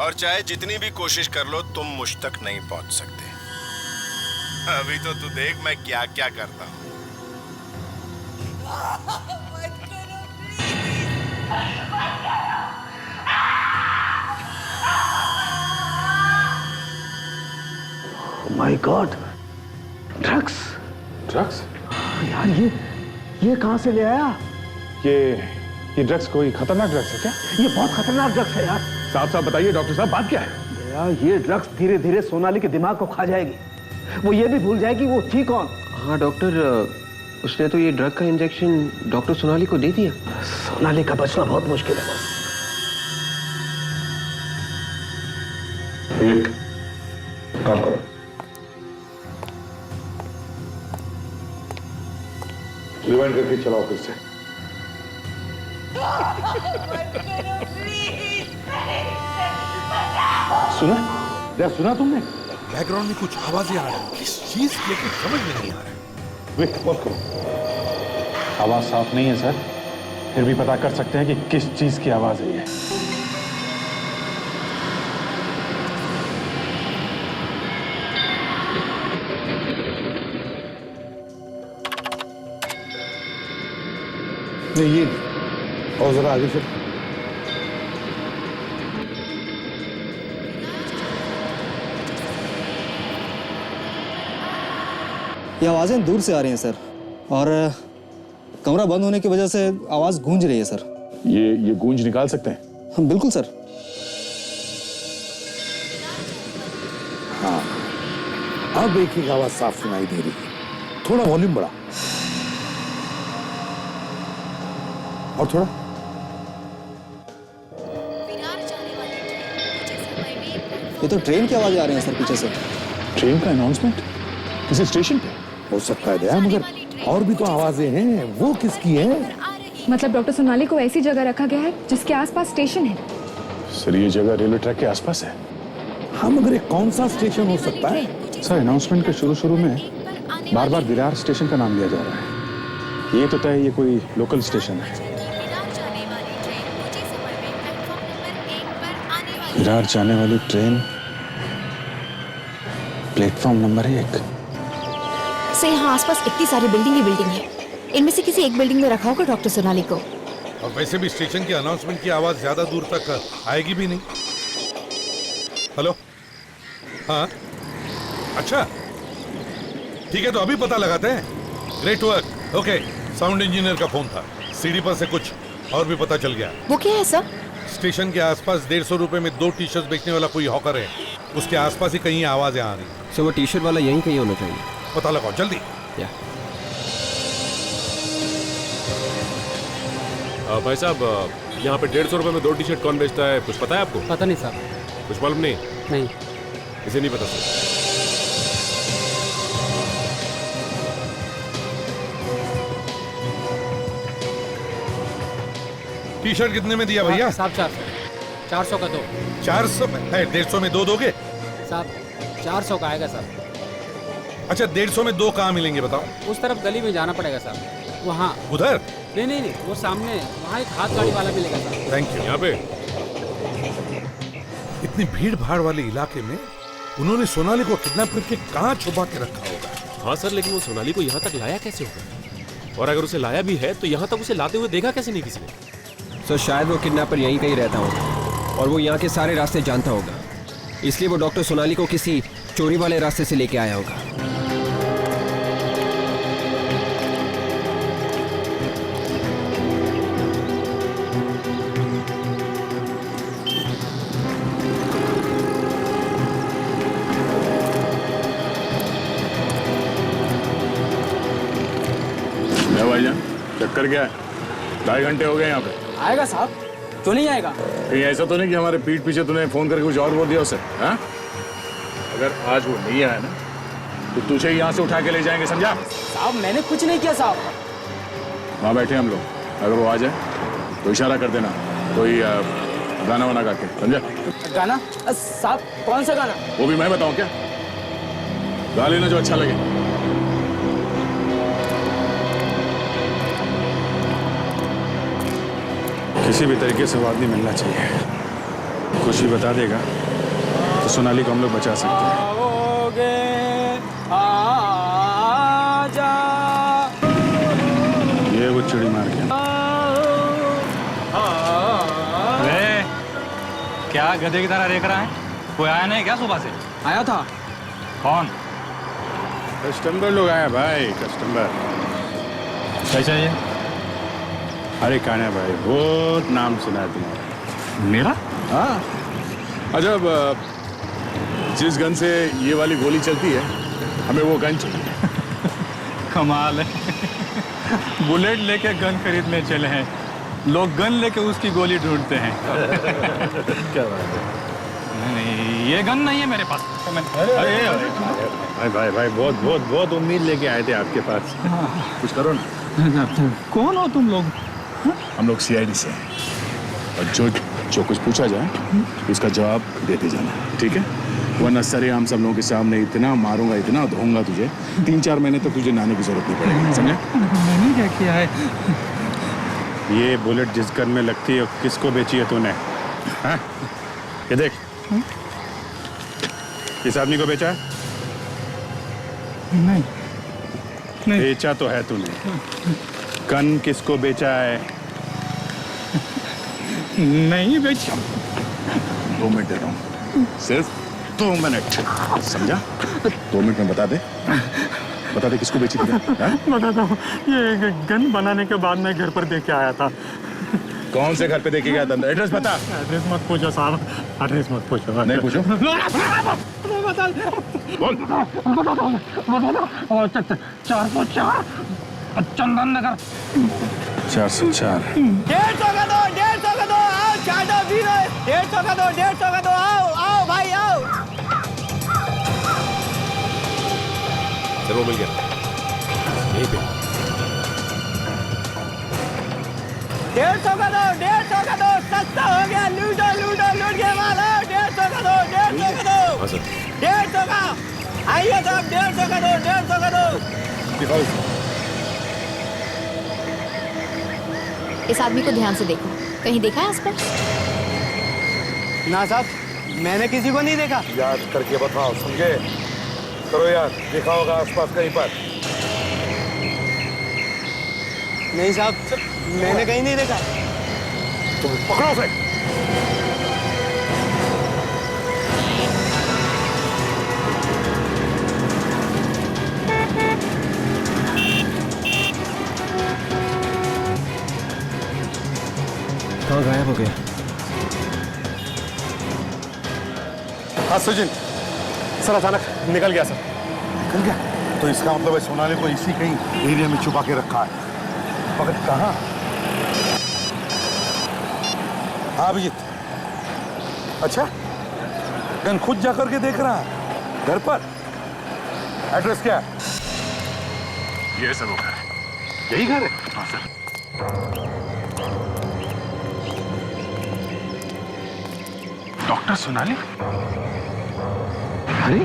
और चाहे जितनी भी कोशिश कर लो, तुम मुझ तक नहीं पहुंच सकते। अभी तो तू देख मैं क्या क्या करता हूं। My God, drugs. ड्रग्स? यार ये कहां से ले आया? ये ड्रग्स कोई खतरनाक ड्रग्स है क्या? ये बहुत खतरनाक ड्रग्स है यार। साहब बताइए डॉक्टर साहब, बात क्या है? यार ये ड्रग्स धीरे धीरे सोनाली के दिमाग को खा जाएगी। वो ये भी भूल जाएगी वो थी कौन। हाँ डॉक्टर, उसने तो ये ड्रग का इंजेक्शन डॉक्टर सोनाली को दे दिया। सोनाली का बचना बहुत मुश्किल है बस। एक काम करो, रिवाइंड करके चलाओ फिर से। सुना? क्या सुना तुमने? बैकग्राउंड में कुछ आवाजें आ रही हैं, किस चीज की है कुछ समझ में नहीं आ रहा है। वेट, बंद करो। आवाज साफ नहीं है सर, फिर भी पता कर सकते हैं कि किस चीज की आवाज है ये। नहीं ये और जरा आगे चल। ये आवाज़ें दूर से आ रही हैं सर, और कमरा बंद होने की वजह से आवाज़ गूंज रही है सर। ये गूंज निकाल सकते हैं? हाँ बिल्कुल सर। हाँ, अब एक ही आवाज साफ सुनाई दे रही है। थोड़ा वॉल्यूम बढ़ा और थोड़ा। ये तो ट्रेन की आवाज़ें आ रही हैं सर पीछे से। ट्रेन का अनाउंसमेंट किसी स्टेशन पे? हो सकता है दया, मगर और भी तो आवाजें हैं, वो किसकी है? मतलब डॉक्टर सोनाली को ऐसी जगह रखा गया है जिसके आसपास स्टेशन है। सर ये जगह रेलवे ट्रैक के आसपास है। हाँ मगर ये कौन सा स्टेशन हो सकता है? सर अनाउंसमेंट के शुरू में बार बार विरार स्टेशन का नाम लिया जा रहा है। ये तो तय ये कोई लोकल स्टेशन है। विरार जाने वाली ट्रेन प्लेटफॉर्म नंबर 1। से यहाँ आसपास इतनी सारी बिल्डिंग है। इनमें से किसी एक बिल्डिंग में रखा होगा डॉक्टर सोनाली को। और वैसे भी स्टेशन की अनाउंसमेंट की आवाज ज्यादा दूर तक आएगी भी नहीं। हेलो, हाँ, अच्छा, ठीक है, तो अभी पता लगाते हैं। Great work. Okay, sound engineer का फोन था, सीढ़ी पर से कुछ और भी पता चल गया। वो क्या है सर? स्टेशन के आसपास 150 रुपए में 2 टी शर्ट बेचने वाला कोई हॉकर है। उसके आसपास ही कहीं आवाजें आ रही। सर वो टी शर्ट वाला यहीं कहीं होना चाहिए। पता लगाओ जल्दी। भाई साहब, यहाँ पे 150 रुपए में 2 टी शर्ट कौन बेचता है, कुछ पता है आपको? पता नहीं साहब। कुछ मालूम नहीं? नहीं। इसे नहीं पता सर। टी शर्ट कितने में दिया भैया? साहब 400 का 2। 400 में है, 150 में 2 दोगे? साहब 400 का आएगा साहब। अच्छा, 150 में 2 कहाँ मिलेंगे बताओ? उस तरफ गली में जाना पड़ेगा साहब, वहाँ। उधर? नहीं, वो सामने वहाँ एक हाथ गाड़ी वाला मिलेगा साहब। Thank you. यहाँ पे इतनी भीड़ भाड़ वाले इलाके में उन्होंने सोनाली को किडनैप करके कहाँ छुपा के रखा होगा? हाँ सर, लेकिन वो सोनाली को यहाँ तक लाया कैसे होगा? और अगर उसे लाया भी है तो यहाँ तक उसे लाते हुए देखा कैसे नहीं किसी ने? सर शायद वो किडनैपर यहीं कहीं रहता होगा और वो यहाँ के सारे रास्ते जानता होगा, इसलिए वो डॉक्टर सोनाली को किसी चोरी वाले रास्ते से लेके आया होगा। भाईजान चक्कर क्या है? 2.5 घंटे हो गए यहाँ पे। आएगा साहब, क्यों नहीं आएगा? कहीं ऐसा तो नहीं कि हमारे पीठ पीछे तूने फोन करके कुछ और बोल दिया उसे? हाँ? अगर आज वो नहीं आया ना तो तुझे यहाँ से उठा के ले जाएंगे, समझा? साहब मैंने कुछ नहीं किया साहब। वहाँ बैठे हम लोग, अगर वो आ जाए तो इशारा कर देना, कोई गाना वाना गा के, समझा? गाना? साहब कौन सा गाना? वो भी मैं बताऊँ क्या? गा लेना जो अच्छा लगे। किसी भी तरीके से वो आदमी मिलना चाहिए। कुछ भी बता देगा तो सोनाली को हम लोग बचा सकते हैं। आजा। ये वो चिड़ी मार के। क्या गधे की तरह देख रहा है? कोई आया नहीं क्या सुबह से? आया था। कौन? कस्टमर लोग आया भाई, कस्टमर। क्या चाहिए? अरे कान्हा भाई, बहुत नाम सुना है तुम्हारा। मेरा? हाँ। अच्छा, जिस गन से ये वाली गोली चलती है, हमें वो गन चाहिए। कमाल है। बुलेट लेके गन खरीदने चले हैं, लोग गन लेके उसकी गोली ढूंढते हैं। क्या बात है? नहीं, ये गन नहीं है मेरे पास। भाई भाई भाई, बहुत बहुत बहुत उम्मीद लेके आए थे आपके पास। कुछ करो ना। कौन हो तुम लोग? हम लोग सीआईडी से हैं और जो कुछ पूछा जाए उसका जवाब देते जाना, ठीक है? वरना सरेआम सब लोगों के सामने इतना मारूंगा, इतना धोऊंगा तुझे, 3-4 महीने तक तुझे नहाने की जरूरत नहीं पड़ेगी, समझा? मैंने क्या किया है? ये बुलेट जिस गन में लगती है किसको बेची है तूने? हाँ? ये देख, इस आदमी को बेचा है? नहीं। बेचा तो है तूने। गन किसको बेचा है? नहीं बेचा। 2 मिनट देता हूँ, सिर्फ 2 मिनट, समझा? 2 मिनट में बता दे किसको बेची थी? बताता हूँ, ये गन बनाने के बाद मैं घर पर देख के आया था। कौन से घर पे देखे गया था? एड्रेस बता। एड्रेस मत पूछो साहब, एड्रेस मत पूछो। नहीं पूछो? बोल। 404 चंदन नगर। 404। 150 का दो, 150 का दो, आओ चाय दो, 150 का दो, 150 का दो, आओ भाई आओ। सर वो मिल गया, यहीं पे। 150 का दो, 150 का दो, सस्ता हो गया, लूटो लूटो लूट गया माल, 150 का दो, 150 का दो, 150 का, आइए साहब 150 का दो, 150 का दो। इस आदमी को ध्यान से देखो, कहीं देखा है आसपास? ना साहब, मैंने किसी को नहीं देखा। याद करके बताओ, समझे? करो यार, देखा होगा आसपास कहीं पर। नहीं साहब, मैंने कहीं नहीं देखा। तुम पकड़ो उसे। कहाँ गायब हो गया? हाँ सुजिन, सर अचानक निकल गया सर। निकल गया? तो इसका मतलब है सोनाली को इसी कहीं एरिया में छुपा के रखा है। मगर कहाँ? हाँ अभिजीत। अच्छा, गन खुद जा करके देख रहा है घर पर। एड्रेस क्या है? ये सर वो घर है। यही घर है? हाँ सर। डॉक्टर सोनाली? अरे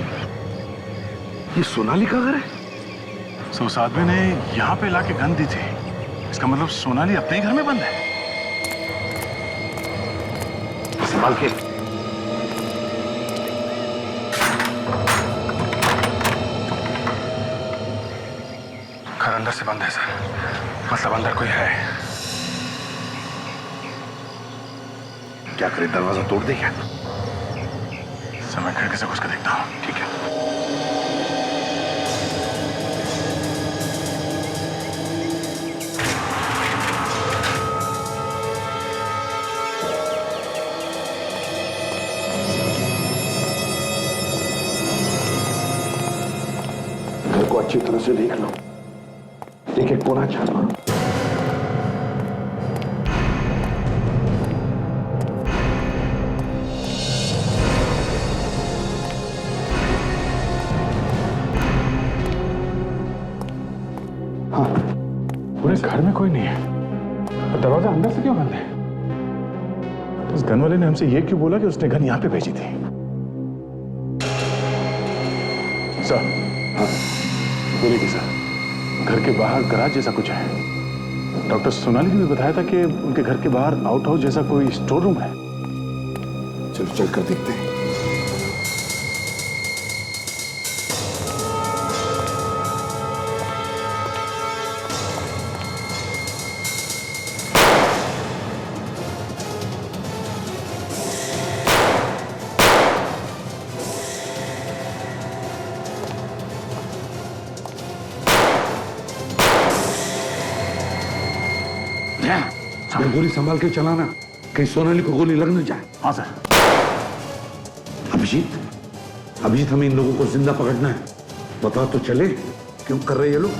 ये सोनाली का घर है? सो उस आदमी ने यहाँ पे लाके गन दी थी। इसका मतलब सोनाली अपने ही घर में बंद है। संभाल के। घर अंदर से बंद है सर, मतलब अंदर कोई है। क्या करे, दरवाजा तोड़ दे क्या? सर मैं खिड़की से घुस कर देखता हूँ। ठीक है। घर को अच्छी तरह से देख लो, एक एक कोना छान मारो। पूरे घर में कोई नहीं है, और दरवाजा अंदर से क्यों बंद है? तो उस गन वाले ने हमसे ये क्यों बोला कि उसने गन यहाँ पे भेजी थी? सर। हाँ बोलिए सर। घर के बाहर गराज जैसा कुछ है। डॉक्टर सोनाली ने भी बताया था कि उनके घर के बाहर आउट हाउस जैसा कोई स्टोर रूम है। चलो चल कर देखते हैं। गोली संभाल के चलाना, कहीं सोनाली को गोली लग न जाए। हाँ सर। अभिजीत, अभिजीत हमें इन लोगों को जिंदा पकड़ना है। बता तो चले क्यों कर रहे ये लोग?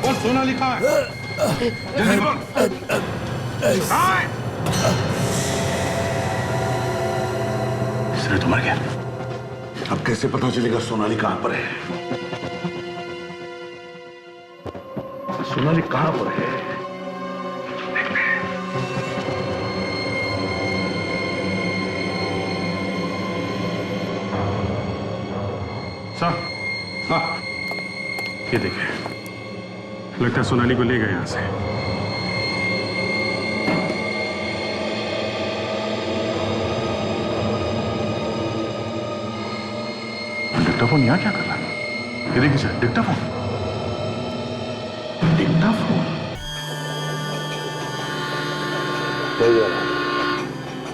और सोनाली कहाँ है? जल्दी बोल। कहाँ है? इसने तो मर गया। अब कैसे पता चलेगा सोनाली कहां पर है? सोनाली कहां पर है? सर, हाँ, ये देखिए, लगता है सोनाली को ले गए यहां से। डिक्टाफोन यहाँ क्या कर रहा है? ये देखिए सर, डिक्टाफोन। डिक्टाफोन?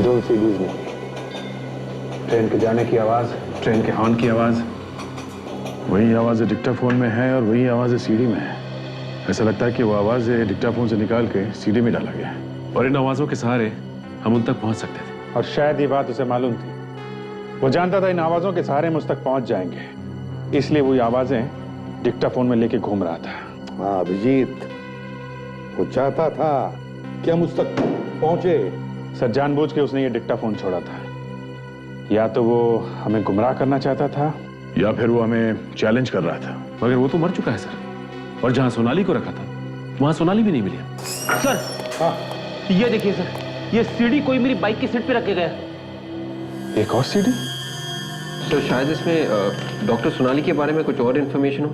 दो सीरीज में ट्रेन के जाने की आवाज, ट्रेन के हॉर्न की आवाज, वही आवाज डिक्टाफोन में है और वही आवाज सीडी में है। ऐसा लगता है कि वो आवाज डिक्टाफोन से निकाल के सीडी में डाला गया और इन आवाजों के सहारे हम उन तक पहुंच सकते थे। और शायद ये बात उसे मालूम थी। वो जानता था इन आवाजों के सहारे हम उस तक पहुंच जाएंगे, इसलिए वो आवाजें डिक्टाफोन में लेके घूम रहा था। हाँ अभिजीत, वो चाहता था कि हम उस तक पहुंचे, सर जानबूझ के उसने ये डिक्टाफोन छोड़ा था। या तो वो हमें गुमराह करना चाहता था या फिर वो हमें चैलेंज कर रहा था। मगर वो तो मर चुका है सर, और जहां सोनाली को रखा था वहां सोनाली भी नहीं मिली। सर हाँ, ये देखिए सर, ये सीडी कोई मेरी बाइक की सीट पे रख के गया। एक और सीडी? तो शायद इसमें डॉक्टर सोनाली के बारे में कुछ और इन्फॉर्मेशन हो।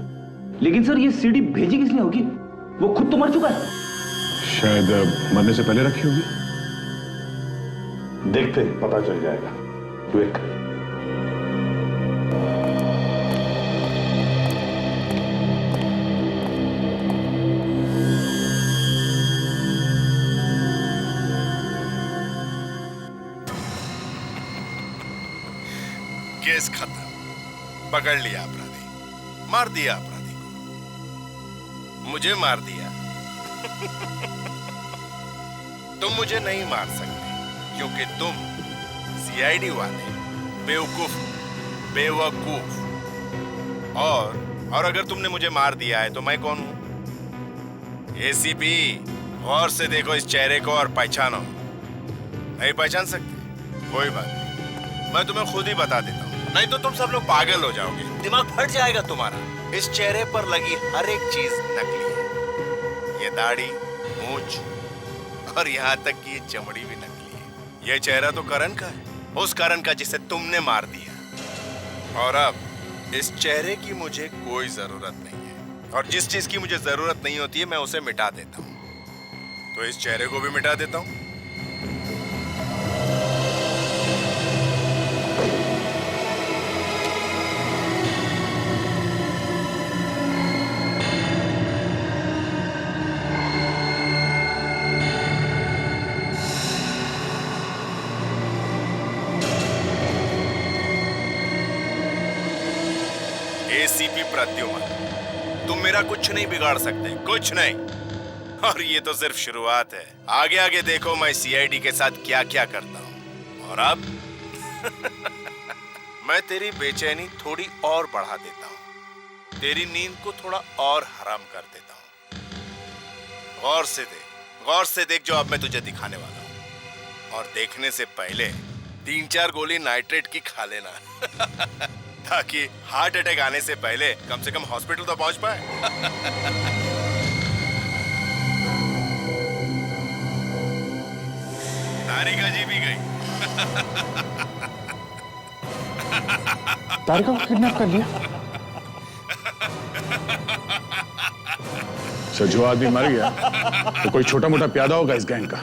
लेकिन सर ये सीडी भेजी किसने होगी? वो खुद तो मर चुका है। शायद मरने से पहले रखी होगी। देखते पता चल जाएगा। वेट कर। केस खत्म, पकड़ लिया अपराधी, मार दिया अपराधी को, मुझे मार दिया। तुम मुझे नहीं मार सकते क्योंकि तुम सीआईडी वाले बेवकूफ, बेवकूफ। और अगर तुमने मुझे मार दिया है तो मैं कौन हूं? एसीपी, गौर से देखो इस चेहरे को और पहचानो। नहीं पहचान सकते? कोई बात नहीं, मैं तुम्हें खुद ही बता देता हूं, नहीं तो तुम सब लोग पागल हो जाओगे, दिमाग फट जाएगा तुम्हारा। इस चेहरे पर लगी हर एक चीज नकली है। ये दाढ़ी, मूंछ और यहाँ तक कि ये चमड़ी भी नकली है। ये चेहरा तो करण का है, उस करण का जिसे तुमने मार दिया। और अब इस चेहरे की मुझे कोई जरूरत नहीं है, और जिस चीज की मुझे जरूरत नहीं होती है मैं उसे मिटा देता हूँ। तो इस चेहरे को भी मिटा देता हूँ। एसीपी प्रद्युमन, तुम मेरा कुछ नहीं बिगाड़ सकते, कुछ नहीं। और ये तो सिर्फ शुरुआत है, आगे आगे देखो मैं सीआईडी के साथ क्या क्या करता हूँ। और अब मैं तेरी बेचैनी थोड़ी और बढ़ा देता हूँ, तेरी नींद को थोड़ा और हराम कर देता हूँ। गौर से देख, गौर से देख जो अब मैं तुझे दिखाने वाला हूँ। और देखने से पहले 3-4 गोली नाइट्रेट की खा लेना ताकि हार्ट अटैक आने से पहले कम से कम हॉस्पिटल तो पहुंच पाए। तारिका जी भी गई। तारिका को किडनैप कर लिया? सर जो आदमी मर गया तो कोई छोटा मोटा प्यादा होगा इस गैंग का।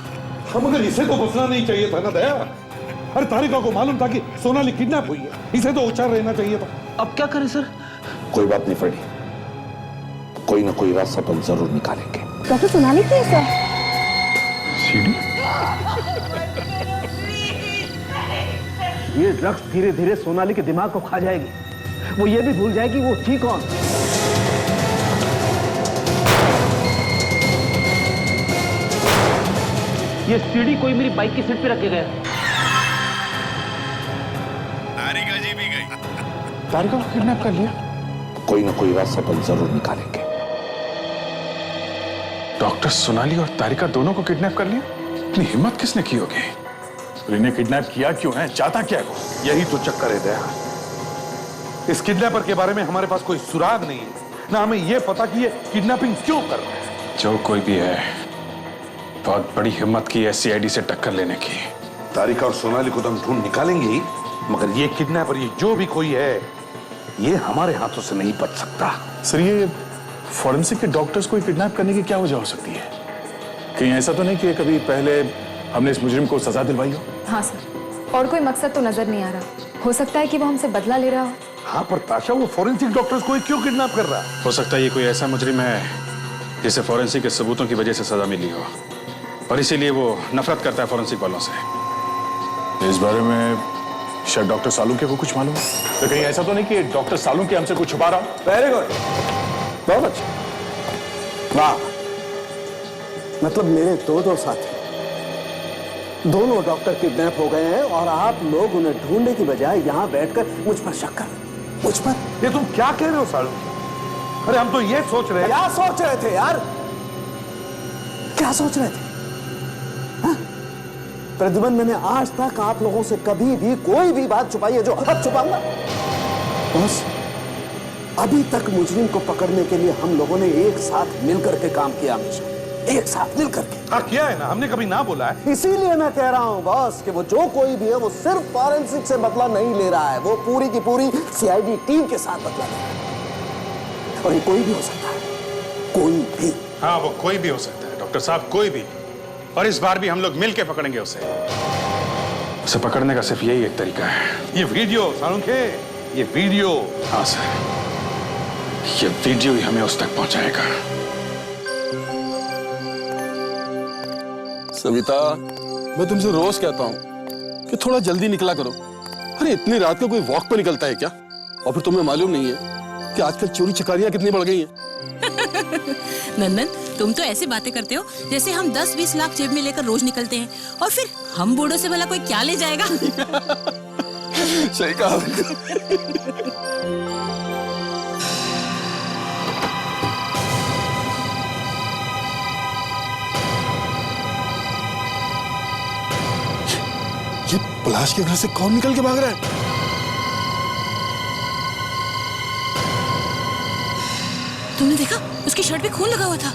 हम मगर इसे तो बचना नहीं चाहिए था ना दया। अरे तारिका को मालूम था कि सोनाली किडनैप हुई है, इसे तो होशियार रहना चाहिए था। अब क्या करें सर? कोई बात नहीं फ्रेडी, कोई ना कोई रास्ता तो जरूर निकालेंगे। डॉक्टर सोनाली केस है। सीडी? ये ड्रग्स धीरे धीरे सोनाली के दिमाग को खा जाएगी, वो ये भी भूल जाएगी वो थी कौन। ये सीडी कोई मेरी बाइक की सीट पे रख के गया। तारिका जी भी गई। तारिका को किडनैप कर लिया? कोई ना कोई रास्ता तो जरूर निकालेंगे। डॉक्टर सोनाली और तारिका दोनों को किडनैप कर लिया? इतनी हिम्मत किसने की होगी? और इन्हें किडनैप किया क्यों है? चाहता क्या है? यही तो चक्कर है दया। इस किडनैपर के बारे में हमारे पास कोई सुराग नहीं है, ना हमें यह पता कि ये किडनैपिंग क्यों कर रहे हैं। जो कोई भी है, बहुत बड़ी हिम्मत की है सीआईडी से टक्कर लेने की। तारिका और सोनाली को तो हम ढूंढ निकालेंगे ही, मगर ये किडनैपर, ये जो भी कोई है, ये हमारे हाथों से नहीं बच सकता। सर ये फॉरेंसिक के डॉक्टर्स को किडनैप करने की क्या वजह हो सकती है? कहीं ऐसा तो नहीं कि कभी पहले हमने इस मुजरिम को सजा दिलवाई हो? हाँ सर, और कोई मकसद तो नजर नहीं आ रहा। हो सकता है कि वो हमसे बदला ले रहा हो। हाँ पर ताशा, वो फॉरेंसिक डॉक्टर्स को क्यों किडनैप कर रहा है? हो सकता है ये कोई ऐसा मुजरिम है जिसे फॉरेंसिक के सबूतों की वजह से सजा मिली हो, और इसीलिए वो नफरत करता है फॉरेंसिक वालों से। इस बारे में शायद डॉक्टर सालुंके को कुछ मालूम है। तो कहीं ऐसा तो नहीं कि डॉक्टर सालुंके हमसे कुछ छुपा रहा हो? वेरी गुड, बहुत अच्छा, वाह। मतलब मेरे दो साथी, दोनों डॉक्टर किडनैप हो गए हैं और आप लोग उन्हें ढूंढने की बजाय यहाँ बैठकर मुझ पर शक कर, मुझ पर। ये तुम क्या कह रहे हो सालू? अरे हम तो ये सोच रहे, क्या सोच रहे थे यार? क्या सोच रहे थे? प्रद्युमन, मैंने आज तक आप लोगों से कभी भी कोई भी बात छुपाई है जो अब छुपाऊंगा? बस अभी तक मुजरिम को पकड़ने के लिए हम लोगों ने एक साथ मिलकर के काम किया, हमेशा एक साथ मिलकर के। हाँ किया है ना, हमने कभी ना बोला है। इसीलिए मैं कह रहा हूं बॉस कि वो जो कोई भी है वो सिर्फ फॉरेंसिक से बदला नहीं ले रहा है, वो पूरी की पूरी सीआईडी टीम के साथ बदला ले रहा है। और ये कोई भी हो सकता है, कोई भी। हाँ वो कोई भी हो सकता है डॉक्टर साहब, कोई भी। और इस बार भी हम लोग मिलके पकड़ेंगे उसे पकड़ने का सिर्फ यही एक तरीका है। ये वीडियो सालुंखे, ये वीडियो। हाँ सर, ये वीडियो ही हमें उस तक पहुंचाएगा। सविता, मैं तुमसे रोज कहता हूँ कि थोड़ा जल्दी निकला करो। अरे इतनी रात को कोई वॉक पे निकलता है क्या? और फिर तुम्हें मालूम नहीं है कि आजकल चोरी चकारियां कितनी बढ़ गई हैं। नंदन, तुम तो ऐसी बातें करते हो जैसे हम 10-20 लाख जेब में लेकर रोज निकलते हैं, और फिर हम बूढ़ों से भला कोई क्या ले जाएगा? सही कहा। ये पलाश के घर से कौन निकल के भाग रहा है? तुमने देखा? उसकी शर्ट पे खून लगा हुआ था।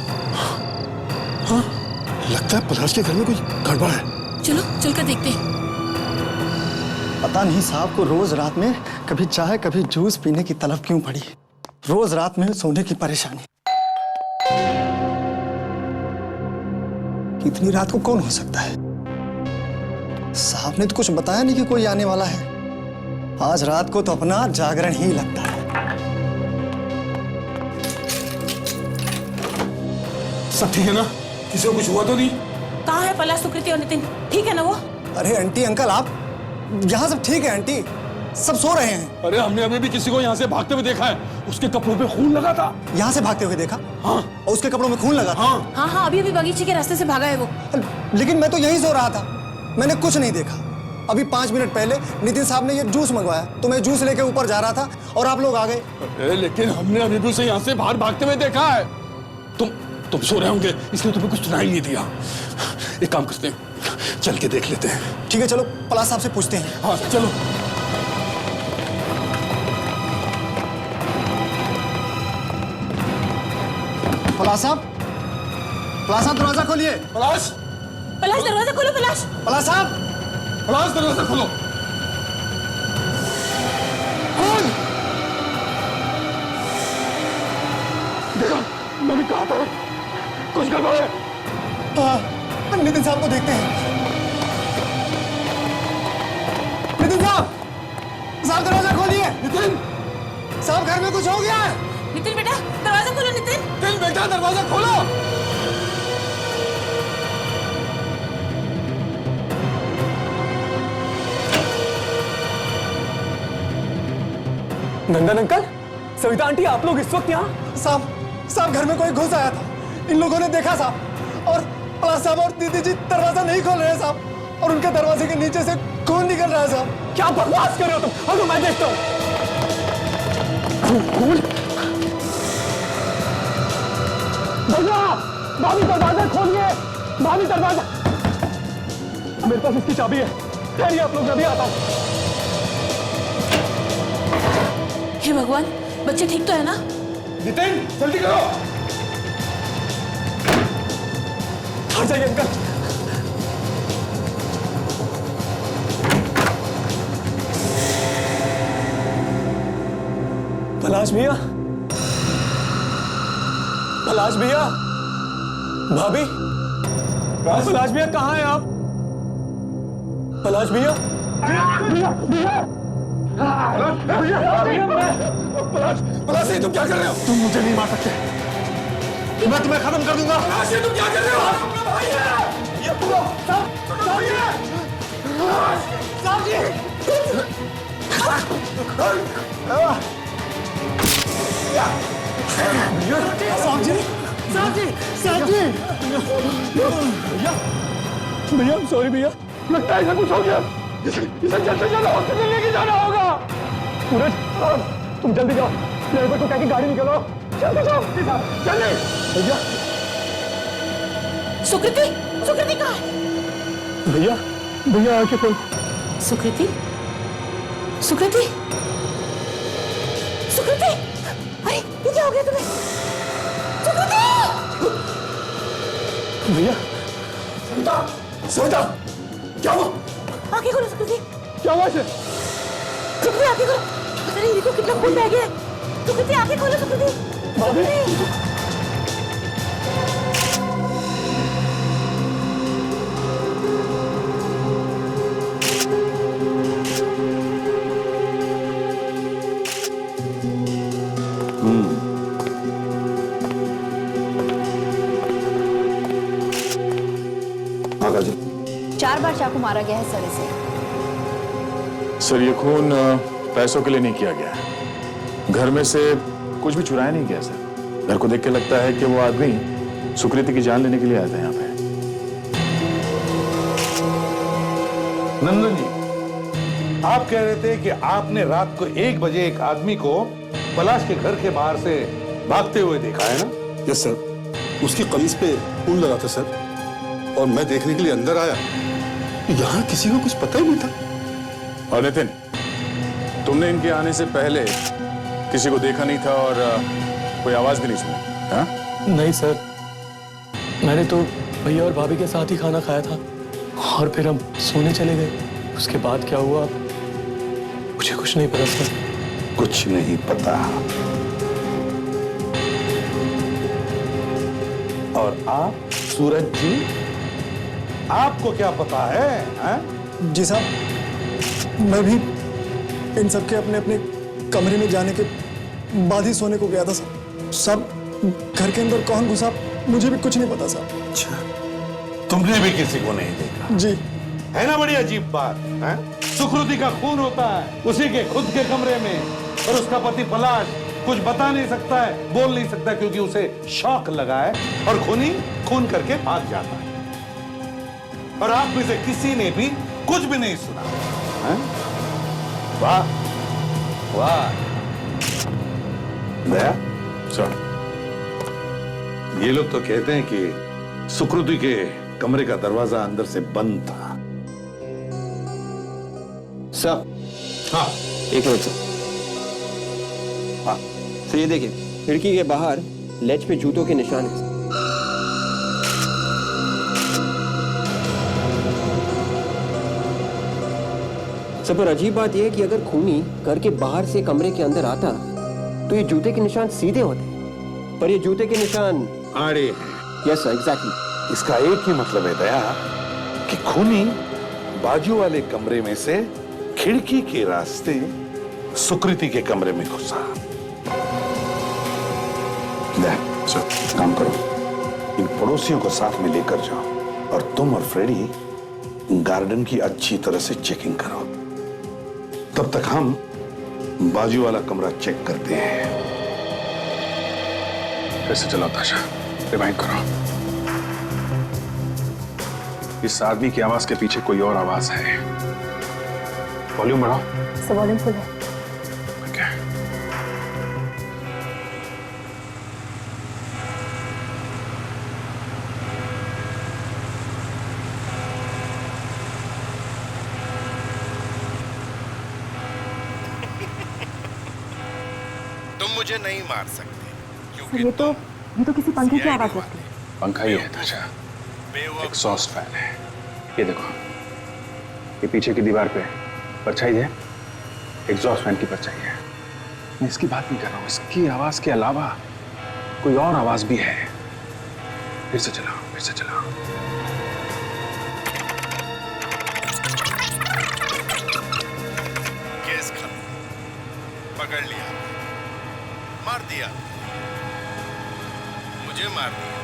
हाँ, लगता है पलाश के घर में कोई गड़बड़ है। चलो चलकर देखते हैं। पता नहीं साहब को रोज रात में कभी चाय कभी जूस पीने की तलब क्यों पड़ी। रोज रात में सोने की परेशानी। इतनी रात को कौन हो सकता है? साहब ने तो कुछ बताया नहीं कि कोई आने वाला है। आज रात को तो अपना जागरण ही लगता है। सब ठीक है ना? किसी को कुछ हुआ तो नहीं? कहाँ है पलाश, सुकृति और नितिन? ठीक है ना वो? अरे आंटी अंकल, आप यहाँ सब ठीक है? आंटी सब सो रहे हैं। अरे हमने अभी भी किसी को यहाँ से भागते हुए देखा है। उसके कपड़ों पे खून लगा था। यहाँ से भागते हुए देखा? हाँ। और उसके कपड़ों में खून लगा था? हाँ हाँ, अभी अभी बगीचे के रास्ते से भागा है वो। लेकिन मैं तो यहीं सो रहा था, मैंने कुछ नहीं देखा। अभी 5 मिनट पहले नितिन साहब ने ये जूस मंगवाया तो मैं जूस लेके ऊपर जा रहा था और आप लोग आ गए। लेकिन हमने अभी भी उसे यहाँ से बाहर भागते हुए देखा है। तुम सो रहे होंगे इसलिए तुम्हें कुछ सुनाई नहीं दिया। एक काम करते हैं, चल के देख लेते हैं। ठीक है चलो, पलाश साहब से पूछते हैं। हाँ चलो। पलाश साहब, दरवाजा खोलिए। पलाश दरवाजा खोलो। पलाश साहब, दरवाजा खोलो। देखा, मैंने कहा था कुछ गड़बड़ है। हाँ, नितिन साहब को देखते हैं। नितिन साहब दरवाजा खोलिए। नितिन साहब, घर में कुछ हो गया है। नितिन बेटा दरवाजा खोलो। नितिन बेटा दरवाजा खोलो। नंदन अंकल, सविता आंटी, आप लोग इस वक्त यहाँ? साहब घर में कोई घुस आया था, इन लोगों ने देखा साहब। और पलाश साहब और दीदी जी दरवाजा नहीं खोल रहे साहब, और उनके दरवाजे के नीचे से खून निकल रहा है साहब। क्या बकवास कर रहे हो तुम? अगर मैं देखता हूँ। भाभी दरवाजा खोलिए, भाभी दरवाजा। मेरे पास इसकी चाबी है। ठहरिए आप लोग, मैं भी आता हूँ। हे भगवान, बच्चे ठीक तो है ना? नितिन जल्दी करो। हट जाइए अंकल। पलाश भैया, भाभी, पलाश भैया कहाँ हैं आप? पलाश भैया, पलाश तुम क्या कर रहे हो? तुम मुझे नहीं मार सकते, मैं तुम्हें खत्म कर दूंगा। पलाश तुम क्या कर रहे हो? ये पूरा भैया, सॉरी भैया, लगता है ऐसा कुछ हो गया। इसे जल्द से जल्द हॉस्पिटल लेके जाना होगा। सूरज, तुम जल्दी जाओ, ड्राइवर को कह के गाड़ी निकालो। जल्दी जाओ जल्दी। भैया, सुकृति कहाँ है? भैया भैया आके खोल। सुकृति, सुकृति, सुकृति, अरे ये क्या हो गया तुम्हें? सुकृति! भैया, सविता, सविता, क्या हुआ? आंखें खोलो सुकृति। क्या हुआ इसे? सुकृति आंखें खोलो। पता नहीं देखो कितना खून बह गया है। सुकृति आंखें खोलो सुकृति। भाभी। जी 4 बार चाकू मारा गया है सर इसे। सर ये खून पैसों के लिए नहीं किया गया है। घर में से कुछ भी चुराया नहीं गया सर। घर को देख के लगता है कि वो आदमी सुकृति की जान लेने के लिए आया था यहाँ पे। नंदन जी, आप कह रहे थे कि आपने रात को 1 बजे एक आदमी को पलाश के घर के बाहर से भागते हुए देखा है ना? यस सर, उसकी कमीज पे खून लगा था सर, और मैं देखने के लिए अंदर आया, यहाँ किसी को कुछ पता ही नहीं था। और नितिन, तुमने इनके आने से पहले किसी को देखा नहीं था और कोई आवाज भी नहीं सुनी? हाँ? नहीं सर, मैंने तो भैया और भाभी के साथ ही खाना खाया था और फिर हम सोने चले गए। उसके बाद क्या हुआ मुझे कुछ नहीं पता सर। कुछ नहीं पता। और आप सूरज जी, आपको क्या पता है? जी साहब, मैं भी इन सबके अपने अपने कमरे में जाने के बाद ही सोने को गया था साहब। सब घर के अंदर कौन घुसा मुझे भी कुछ नहीं पता साहब। अच्छा, तुमने भी किसी को नहीं देखा? जी। है ना बड़ी अजीब बात है? सुकृति का खून होता है उसी के खुद के कमरे में, और उसका पति पलाश कुछ बता नहीं सकता है, बोल नहीं सकता, क्योंकि उसे शौक लगा है, और खूनी खून करके भाग जाता है। और आप में से किसी ने भी कुछ भी नहीं सुना है? वाह वाह। दया सर, ये लोग तो कहते हैं कि सुकृति के कमरे का दरवाजा अंदर से बंद था। सर, हाँ, एक मिनट सर। हाँ सर, ये देखिए, खिड़की के बाहर लेज पे जूतों के निशान हैं। सर, पर अजीब बात यह है कि अगर खूनी घर के बाहर से कमरे के अंदर आता तो ये जूते के निशान सीधे होते, पर ये जूते के निशान आड़े हैं। Yes sir, exactly. इसका एक ही मतलब है दया कि खूनी बाजू वाले कमरे में से खिड़की के रास्ते सुकृति के कमरे में घुसा। सर, काम करो, इन पड़ोसियों को साथ में लेकर जाओ और तुम और फ्रेडी गार्डन की अच्छी तरह से चेकिंग करो। तब तक हम बाजू वाला कमरा चेक करते हैं। कैसे चलाओ ताशा? रिवाइंड करो। इस आदमी की आवाज के पीछे कोई और आवाज है। वॉल्यूम बढ़ाओ। सब वॉल्यूम फुल है। Okay. तुम मुझे नहीं मार सकते क्योंकि ये तो किसी पंखे की आवाज लगती है। पंखा ही है ताशा, एग्जॉस्ट फैन है। ये देखो, ये पीछे की दीवार पे परछाई है, एग्जॉस्ट फैन की परछाई है। मैं इसकी बात नहीं कर रहा हूँ, इसकी आवाज के अलावा कोई और आवाज भी है। फिर से चलाओ, फिर से चलाओ। केस खत्म, पकड़ लिया, मार दिया, मुझे मार दिया।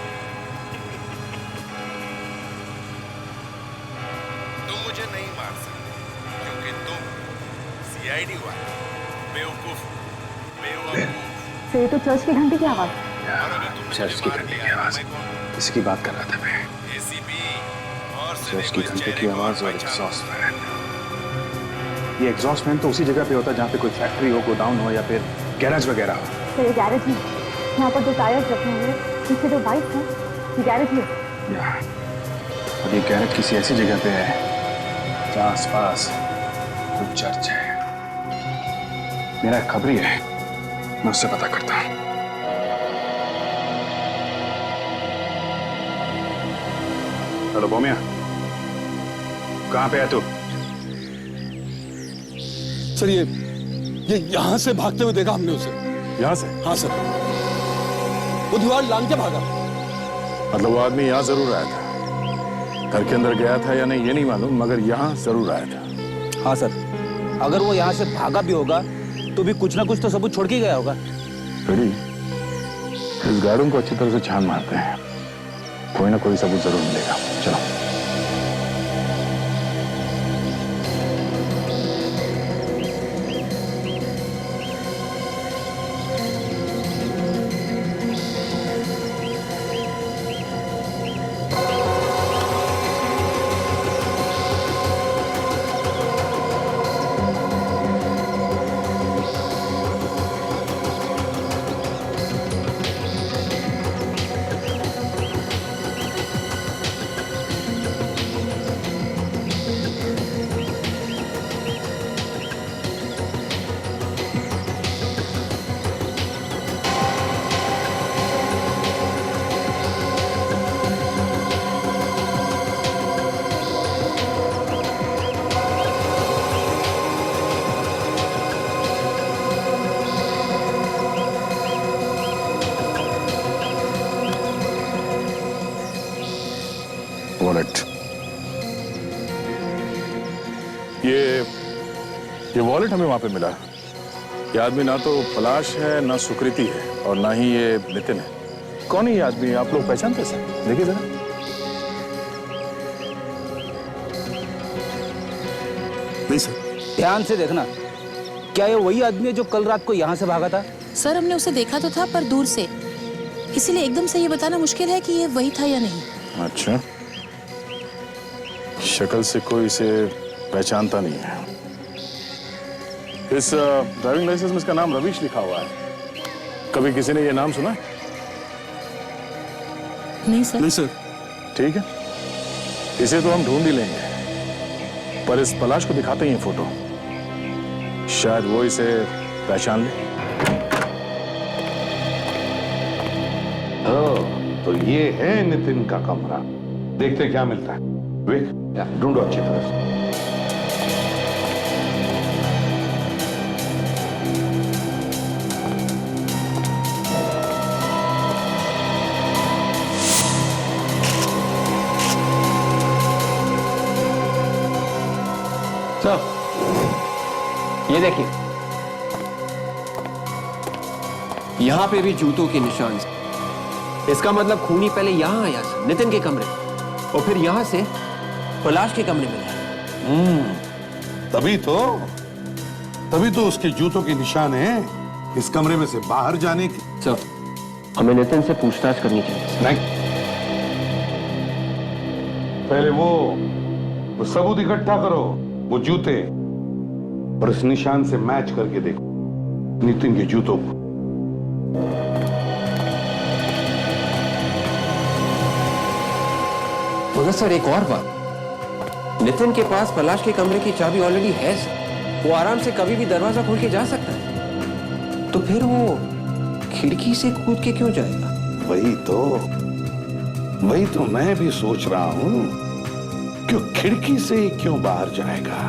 तुम मुझे नहीं मार सकते क्योंकि तुम सीआईडी वाले बेवकूफ, बेवकूफ। ये तो चर्च की घंटी की आवाज। चर्च की घंटी की आवाज, इसकी बात कर रहा था मैं। चर्च की घंटी की आवाज और एग्जॉस्ट फैन। ये एग्जॉस्ट फैन तो उसी जगह पे होता है जहाँ पे कोई फैक्ट्री हो, गोडाउन हो या फिर गैरेज वगैरह हो। तो ये गैरेज है, यहाँ पर 2 टायर्स रखे हुए, पीछे 2 बाइक हैं, ये गैरेज है। और ये गैरेज किसी ऐसी जगह पे है के आसपास कुछ चर्च है। मेरा एक खबरी है, मैं उससे पता करता हूं। हेलो बोमिया, कहां पे है तू? सर ये यहां से भागते हुए देखा हमने उसे। यहां से? हाँ सर, वो दीवार लांग के भागा। मतलब वो आदमी यहां जरूर आया था, घर के अंदर गया था या नहीं ये नहीं मालूम, मगर यहां जरूर आया था। हाँ सर, अगर वो यहाँ से भागा भी होगा तो भी कुछ ना कुछ तो सबूत छोड़ के गया होगा। फिर इस गार्डन को अच्छी तरह से छान मारते हैं, कोई ना कोई सबूत जरूर मिलेगा। चलो। वॉलेट, ये वॉलेट हमें वहां पे मिला। ये आदमी ना तो पलाश है, ना सुकृति है, और ना ही ये नितिन है। कौन है ये आदमी? आप लोग पहचानते हैं सर? देखिए जरा। नहीं सर, ध्यान से देखना। क्या ये वही आदमी है जो कल रात को यहाँ से भागा था? सर हमने उसे देखा तो था, पर दूर से, इसीलिए एकदम से ये बताना मुश्किल है कि ये वही था या नहीं। अच्छा, शक्ल से कोई इसे पहचानता नहीं है। इस ड्राइविंग लाइसेंस में इसका नाम रवीश लिखा हुआ है। कभी किसी ने ये नाम सुना? नहीं सर। नहीं सर। ठीक है, इसे तो हम ढूंढ ही लेंगे, पर इस पलाश को दिखाते ही हैं फोटो, शायद वो इसे पहचान ले। तो ये है नितिन का कमरा। देखते क्या मिलता है। विक, ढूंढो अच्छी तरह से। ये देखिए, यहाँ पे भी जूतों के निशान। इसका मतलब खूनी पहले यहाँ आया था, नितिन के कमरे, और फिर यहाँ से पलाश के कमरे में गया। तभी तो उसके जूतों के निशान हैं इस कमरे में से बाहर जाने की। सर, हमें नितिन से पूछताछ करनी चाहिए। नहीं, पहले वो सबूत इकट्ठा करो, वो जूते, और इस निशान से मैच करके देखो नितिन के जूतों को। मगर सर एक और बात, नितिन के पास पलाश के कमरे की चाबी ऑलरेडी है सर। वो आराम से कभी भी दरवाजा खोल के जा सकता है, तो फिर वो खिड़की से कूद के क्यों जाएगा? वही तो मैं भी सोच रहा हूं कि खिड़की से क्यों बाहर जाएगा,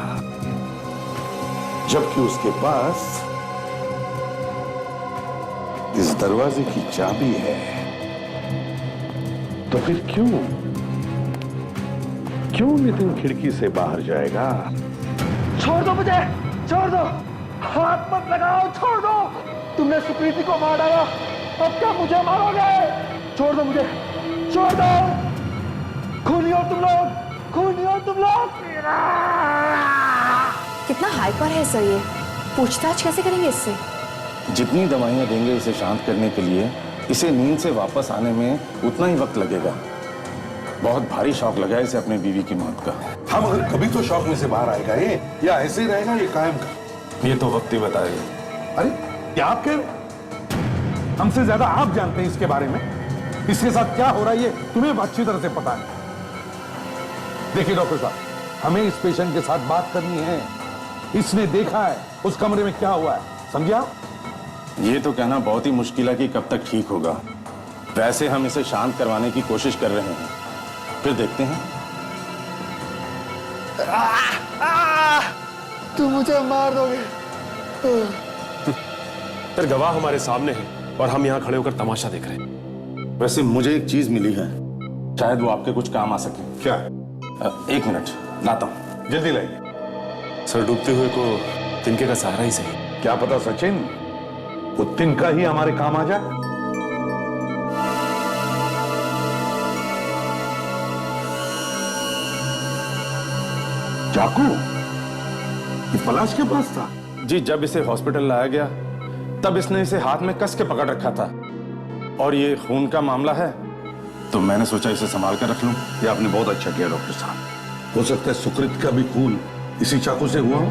जबकि उसके पास इस दरवाजे की चाबी है। तो फिर क्यों नितिन खिड़की से बाहर जाएगा? छोड़ दो मुझे, छोड़ दो, हाथ मत लगाओ, छोड़ दो। तुमने सुकृति को मार डाला, अब क्या मुझे मारोगे? छोड़ दो मुझे, छोड़ दो। खूनी हो तुम लोग, खूनी हो तुम लोग। कितना हाइपर है सर ये, पूछताछ कैसे करेंगे इससे? जितनी दवाइयां देंगे इसे शांत करने के लिए, इसे नींद से वापस आने में उतना ही वक्त लगेगा। बहुत भारी शौक लगा है इसे अपनी बीवी की मौत का। हम अगर कभी तो शौक में से बाहर आएगा ये, या ऐसे ही रहेगा ये कायम का? ये तो वक्त ही बताएगा। अरे क्या आप कह रहे? हमसे ज्यादा आप जानते हैं इसके बारे में। इसके साथ क्या हो रहा है ये तुम्हें अच्छी तरह से पता है। देखिए डॉक्टर साहब, हमें इस पेशेंट के साथ बात करनी है। इसने देखा है उस कमरे में क्या हुआ है, समझा? ये तो कहना बहुत ही मुश्किल है कि कब तक ठीक होगा। वैसे हम इसे शांत करवाने की कोशिश कर रहे हैं, फिर देखते हैं। तुम मुझे मार दोगे। फिर गवाह हमारे सामने है और हम यहाँ खड़े होकर तमाशा देख रहे हैं। वैसे मुझे एक चीज मिली है, शायद वो आपके कुछ काम आ सके। क्या? 1 मिनट लाता हूँ। जल्दी लाइए। सर डूबते हुए को तिनके का सहारा ही सही। क्या पता सचिन, वो तिनका ही हमारे काम आ जाए। चाकू ये पलाश के पास था? जी, जब इसे हॉस्पिटल लाया गया तब इसने इसे हाथ में कस के पकड़ रखा था, और ये खून का मामला है तो मैंने सोचा इसे संभाल कर रख लूं। ये आपने बहुत अच्छा किया डॉक्टर साहब। हो सकता है सुकृत का भी खून इसी चाकू से हुआ हो।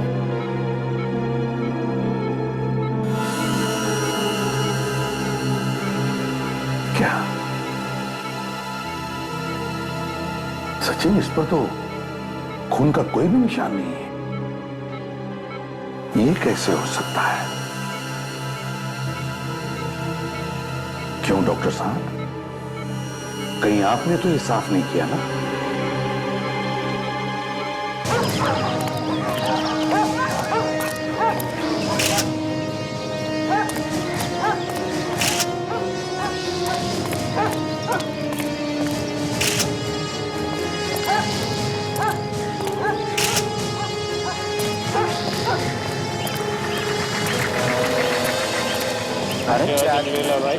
क्या सचिन, इस पर तो खून का कोई भी निशान नहीं है। ये कैसे हो सकता है? क्यों डॉक्टर साहब, कहीं आपने तो ये साफ नहीं किया ना? भाई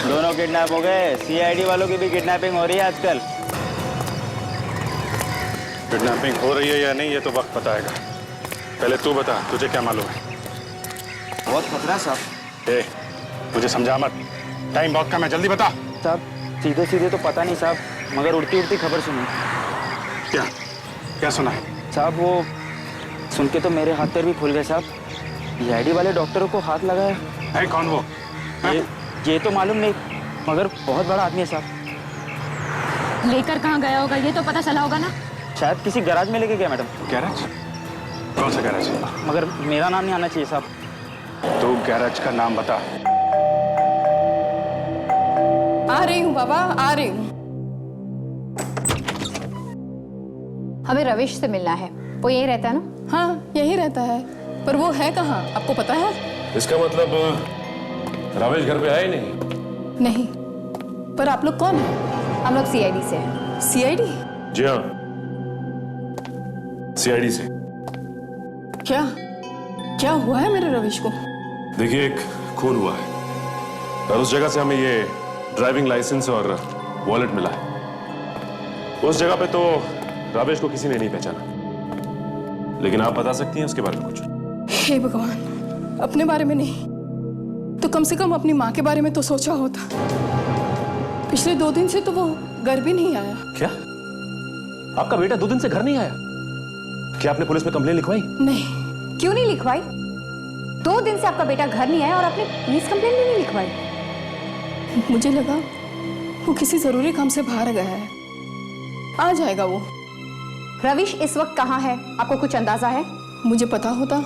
दोनों किडनैप हो गए। सीआईडी वालों की भी किडनैपिंग हो रही है आजकल। किडनैपिंग हो रही है या नहीं ये तो वक्त बताएगा। पहले तू बता, तुझे क्या मालूम है? बहुत खतरा साहब। मुझे समझा मत, टाइम बहुत कम है, जल्दी बता। साहब सीधे सीधे तो पता नहीं साहब, मगर उड़ती उड़ती खबर सुनी। क्या क्या सुना? साहब वो सुन के तो मेरे हाथ पैर भी फूल गए साहब। सीआईडी वाले डॉक्टरों को हाथ लगाया है। कौन वो? ये तो मालूम नहीं, मगर बहुत बड़ा आदमी है साहब। लेकर कहाँ गया होगा ये तो पता चला होगा ना? शायद किसी गैराज में लेके गया मैडम। गैराज? कौन सा गैराज? मगर मेरा नाम नहीं आना चाहिए साहब। तू गैराज का नाम बता। आ रही हूँ बाबा, आ रही हूँ। हमें रविश से मिलना है, वो यही रहता है ना? हाँ यही रहता है, पर वो है कहाँ आपको पता है? इसका मतलब रमेश घर पे आए ही नहीं? नहीं, पर आप लोग कौन हैं? हम लोग सीआईडी से हैं। सीआईडी? जी हाँ, सीआईडी से। क्या क्या हुआ है मेरे रविश को? देखिए, एक खून हुआ है और उस जगह से हमें ये ड्राइविंग लाइसेंस और वॉलेट मिला है। उस जगह पे तो रमेश को किसी ने नहीं पहचाना, लेकिन आप बता सकती हैं उसके बारे में कुछ? हे भगवान, अपने बारे में नहीं तो कम से कम अपनी माँ के बारे में तो सोचा होता। पिछले 2 दिन से तो वो घर भी नहीं आया। क्या? आपका बेटा 2 दिन से घर नहीं आया? क्या आपने पुलिस में कंप्लेन लिखवाई? नहीं। क्यों नहीं लिखवाई? 2 दिन से आपका बेटा घर नहीं आया और आपने पुलिस कंप्लेन भी नहीं लिखवाई? मुझे लगा वो किसी जरूरी काम से बाहर गया है, आ जाएगा वो। रविश इस वक्त कहाँ है, आपको कुछ अंदाजा है? मुझे पता होता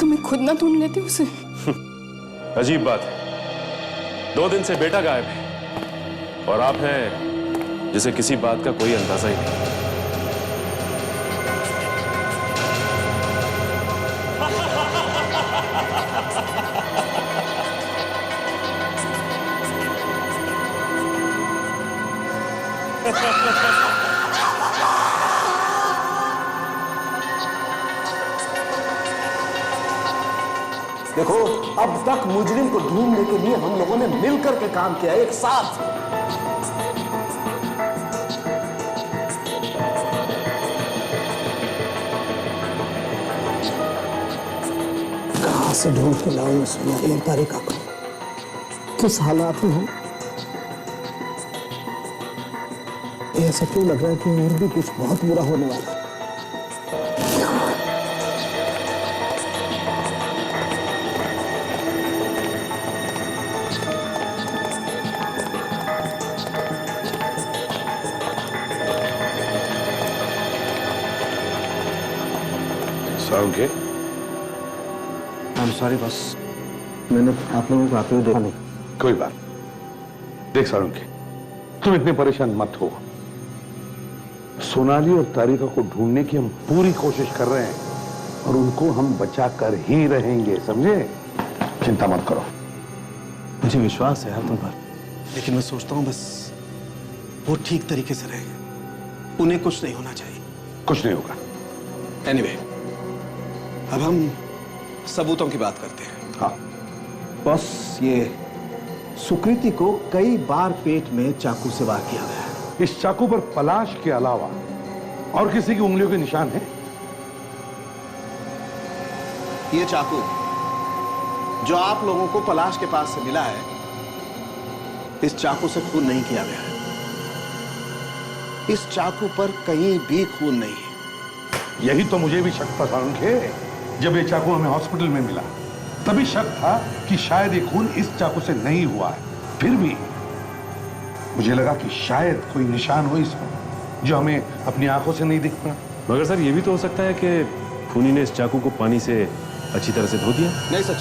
तो मैं खुद ना ढूंढ लेती उसे। अजीब बात है, 2 दिन से बेटा गायब है और आप हैं जिसे किसी बात का कोई अंदाजा ही नहीं। देखो, अब तक मुजरिम को ढूंढने के लिए हम लोगों ने मिलकर के काम किया, एक साथ। कहां से ढूंढ के लाऊं सोनाली अंतारी का को? किस हालात में हूं? ऐसा क्यों लग रहा है कि और भी कुछ बहुत बुरा होने वाला है? सारुंखे, आई एम सॉरी बॉस, मैंने आप लोगों को आते हुए देखा नहीं। कोई बात। देख सारुंखे, तुम इतने परेशान मत हो। सोनाली और तारिका को ढूंढने की हम पूरी कोशिश कर रहे हैं और उनको हम बचा कर ही रहेंगे, समझे? चिंता मत करो। मुझे विश्वास है यार तुम पर, लेकिन मैं सोचता हूँ बस वो ठीक तरीके से रहेंगे, उन्हें कुछ नहीं होना चाहिए। कुछ नहीं होगा। एनीवे, अब हम सबूतों की बात करते हैं। हाँ बॉस, ये सुकृति को कई बार पेट में चाकू से वार किया गया है। इस चाकू पर पलाश के अलावा और किसी की उंगलियों के निशान हैं? ये चाकू जो आप लोगों को पलाश के पास से मिला है, इस चाकू से खून नहीं किया गया है। इस चाकू पर कहीं भी खून नहीं है। यही तो मुझे भी शक था सारुंखे। जब ये चाकू हमें हॉस्पिटल में मिला तभी शक था कि शायद ये खून इस चाकू से नहीं हुआ है। फिर भी मुझे लगा कि शायद कोई निशान हो इसमें जो हमें अपनी आंखों से नहीं दिख पड़ा। मगर सर ये भी तो हो सकता है कि खूनी ने इस चाकू को पानी से अच्छी तरह से धो दिया। नहीं सच,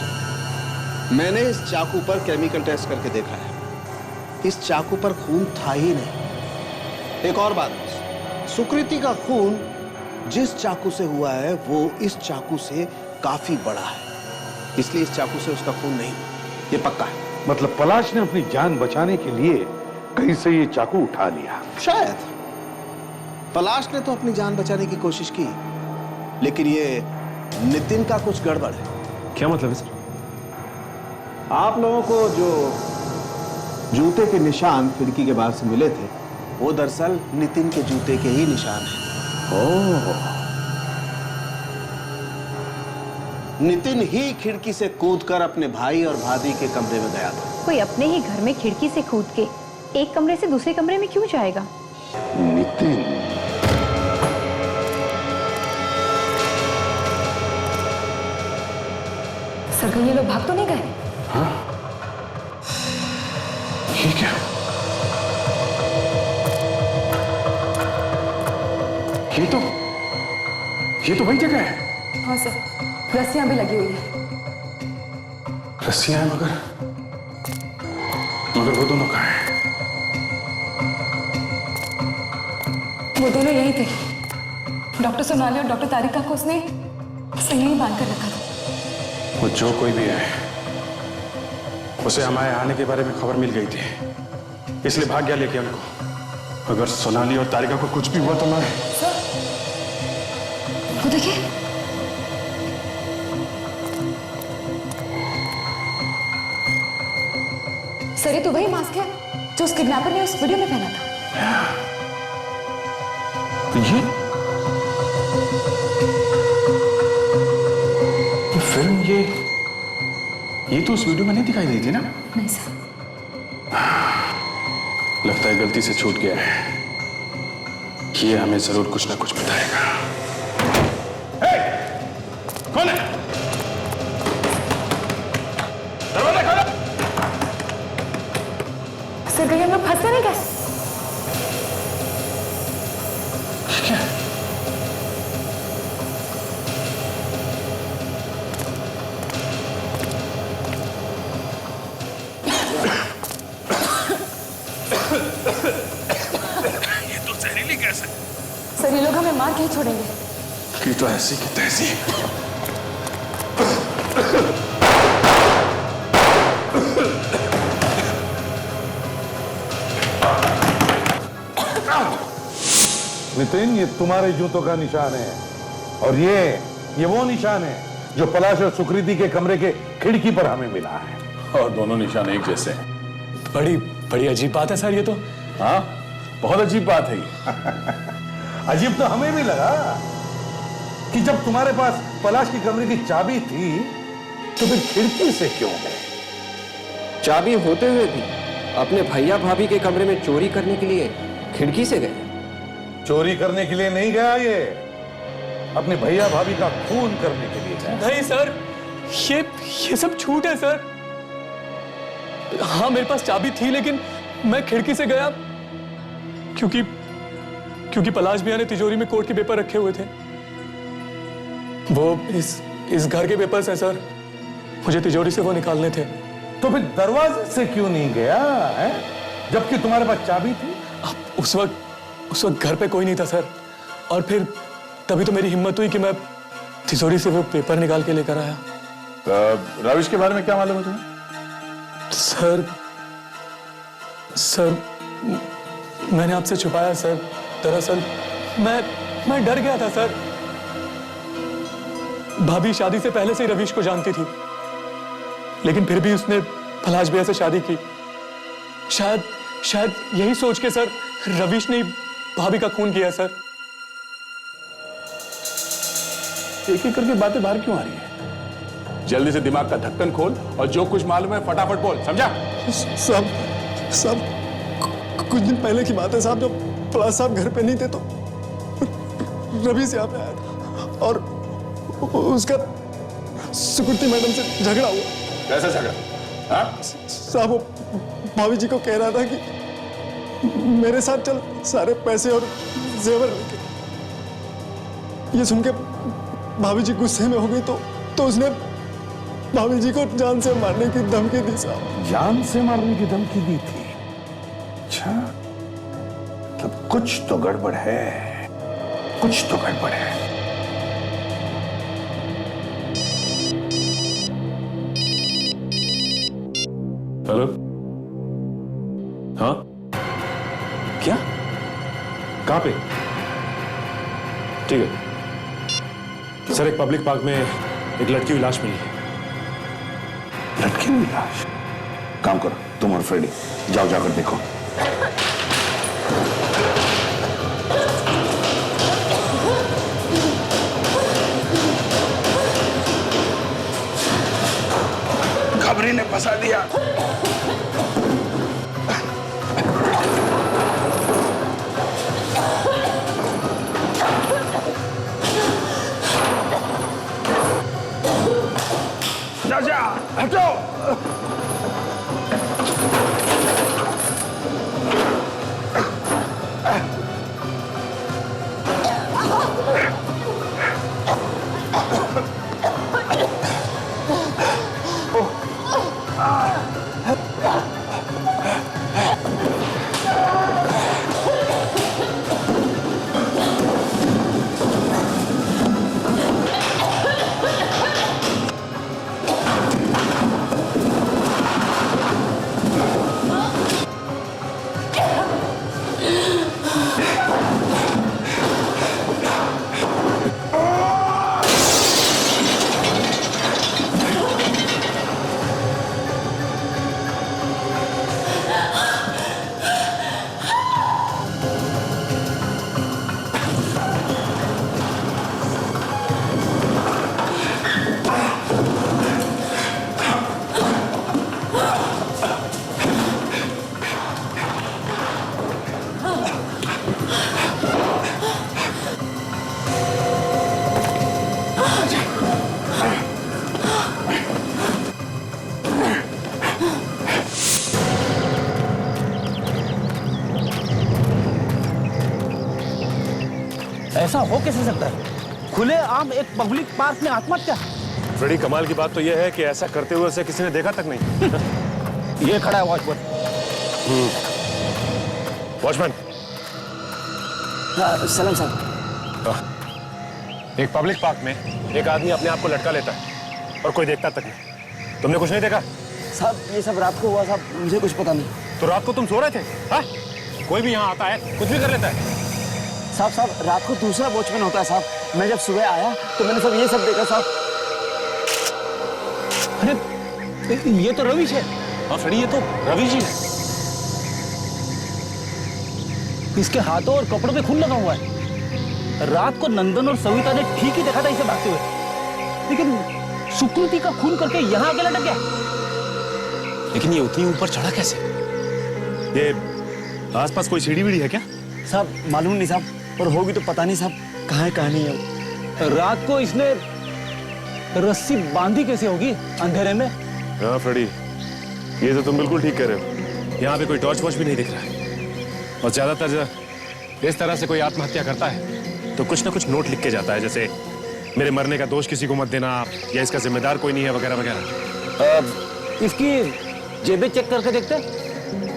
मैंने इस चाकू पर केमिकल टेस्ट करके देखा है, इस चाकू पर खून था ही नहीं। एक और बात, सुकृति का खून जिस चाकू से हुआ है वो इस चाकू से काफी बड़ा है, इसलिए इस चाकू से उसका खून नहीं, ये पक्का है। मतलब पलाश ने अपनी जान बचाने के लिए कहीं से ये चाकू उठा लिया। शायद पलाश ने तो अपनी जान बचाने की कोशिश की, लेकिन ये नितिन का कुछ गड़बड़ है। क्या मतलब है सर? आप लोगों को जो जूते के निशान खिड़की के बाहर से मिले थे, वो दरअसल नितिन के जूते के ही निशान हैं। ओह, नितिन ही खिड़की से कूदकर अपने भाई और भाभी के कमरे में गया था। कोई अपने ही घर में खिड़की से कूद के एक कमरे से दूसरे कमरे में क्यों जाएगा? नितिन, सर, ये लोग भाग तो नहीं गए? हाँ? ये क्या? ये तो वही जगह है। हाँ सर, रस्सियां भी लगी हुई है। रस्सियां हैं मगर वो दोनों कहाँ हैं? वो दोनों यही थे। डॉक्टर सोनाली और डॉक्टर तारिका को उसने यहीं बांध कर रखा था। वो जो कोई भी है, उसे हमारे आने के बारे में खबर मिल गई थी, इसलिए भाग गया लेके उनको। अगर सोनाली और तारिका को कुछ भी हुआ तो मैं... सर, वो देखिए, सर, ये तो वही मास्क है जो उस किडनैपर ने उस वीडियो में पहना था। ये फिल्म, ये तो उस वीडियो में नहीं दिखाई दी थी ना? नहीं सर। लगता है गलती से छूट गया है। ये हमें जरूर कुछ ना कुछ बताएगा। कौन है? दरवाजा खोलो। सर, कहीं हम लोग फंस नहीं गए? क्या? ये तो जहरीली गैस है। सर, ये लोग हमें मार के ही छोड़ेंगे। कि तो ऐसी की तैसी। नितिन, ये तुम्हारे जूतों का निशान है और ये वो निशान है जो पलाश और सुकृति के कमरे के खिड़की पर हमें मिला है। और दोनों निशान एक जैसे हैं। बड़ी अजीब बात है सर ये तो। हाँ, बहुत अजीब बात है ये। अजीब तो हमें भी लगा कि जब तुम्हारे पास पलाश के कमरे की चाबी थी तो फिर खिड़की से क्यों गए? चाबी होते हुए भी अपने भैया भाभी के कमरे में चोरी करने के लिए खिड़की से गए। चोरी करने के लिए नहीं गया, ये अपने भैया भाभी का खून करने के लिए गया। नहीं सर, ये सब झूठ है सर। हाँ, मेरे पास चाबी थी, लेकिन मैं खिड़की से गया क्योंकि पलाश भैया ने तिजोरी में कोर्ट के पेपर रखे हुए थे। वो इस घर के पेपर्स हैं सर, मुझे तिजोरी से वो निकालने थे। तो फिर दरवाजे से क्यों नहीं गया है, जबकि तुम्हारे पास चाबी थी? उस वक्त घर पे कोई नहीं था सर, और फिर तभी तो मेरी हिम्मत हुई कि मैं तिजोरी से वो पेपर निकाल के लेकर आया। रविश के बारे में क्या मालूम है तुम्हें? सर मैंने आपसे छुपाया सर। दरअसल मैं डर गया था सर। भाभी शादी से पहले से ही रविश को जानती थी, लेकिन फिर भी उसने पलाश भैया से शादी की। शायद यही सोच के सर रविश ने भाभी का खून किया सर। एक एक करके बातें बाहर क्यों आ रही है? जल्दी से दिमाग का ढक्कन खोल और जो कुछ मालूम है फटाफट बोल, समझा? साहब कुछ दिन पहले की बात है साहब, जब पलाश साहब घर पे नहीं थे तो रविश यहाँ पे आया था और उसका सिक्योरिटी मैडम से झगड़ा हुआ। कैसा झगड़ा? साहब वो भाभी जी को कह रहा था कि मेरे साथ चल, सारे पैसे और जेवर लेके। ये सुन के भाभी जी गुस्से में हो गई तो उसने भाभी जी को जान से मारने की धमकी दी साहब। जान से मारने की धमकी दी थी? अच्छा, तब कुछ तो गड़बड़ है, कुछ तो गड़बड़ है। हेलो, हाँ क्या? कहाँ पे? ठीक है सर, एक पब्लिक पार्क में एक लड़की हुई लाश मिली है। लड़की हुई लाश? काम करो तुम और फ्रेडी, जाओ जाकर देखो। खबरी ने फंसा दिया। जा हटो। ऐसा हो कैसे सकता है? खुले आम एक पब्लिक पार्क में आत्महत्या। फ्रेडी, कमाल की बात तो यह है कि ऐसा करते हुए उसे किसी ने देखा तक नहीं। ये खड़ा है वॉचमैन। वॉचमैन। सलाम साहब। एक पब्लिक पार्क में एक आदमी अपने आप को लटका लेता है और कोई देखता तक नहीं। तुमने कुछ नहीं देखा? साहब ये सब रात को हुआ साहब, मुझे कुछ पता नहीं। तो रात को तुम सो रहे थे? हाँ? कोई भी यहाँ आता है कुछ भी कर लेता है। साहब रात को दूसरा वॉचमैन होता है साहब। मैं जब सुबह आया तो मैंने सब ये सब देखा साहब। अरे ये तो रविश है। हाँ फ्रेडी, ये तो रविश जी है। इसके हाथों और कपड़ों पे खून लगा हुआ है। रात को नंदन और सविता ने ठीक ही देखा था इसे भागते हुए, लेकिन सुकृति का खून करके यहाँ आके लटक गया। लेकिन ये उतनी ऊपर चढ़ा कैसे? ये आसपास कोई सीढ़ी वीढ़ी है क्या? साहब मालूम नहीं साहब, और होगी तो पता नहीं साहब कहाँ है कहाँ नहीं है। रात को इसने रस्सी बांधी कैसे होगी अंधेरे में? हाँ फ्रेडी, ये तो तुम बिल्कुल ठीक कह रहे हो। यहाँ पे कोई टॉर्च वॉर्च भी नहीं दिख रहा है, और ज्यादातर इस तरह से कोई आत्महत्या करता है तो कुछ ना कुछ नोट लिख के जाता है, जैसे मेरे मरने का दोष किसी को मत देना आप, या इसका जिम्मेदार कोई नहीं है वगैरह वगैरह। इसकी जेबें चेक करके देखते।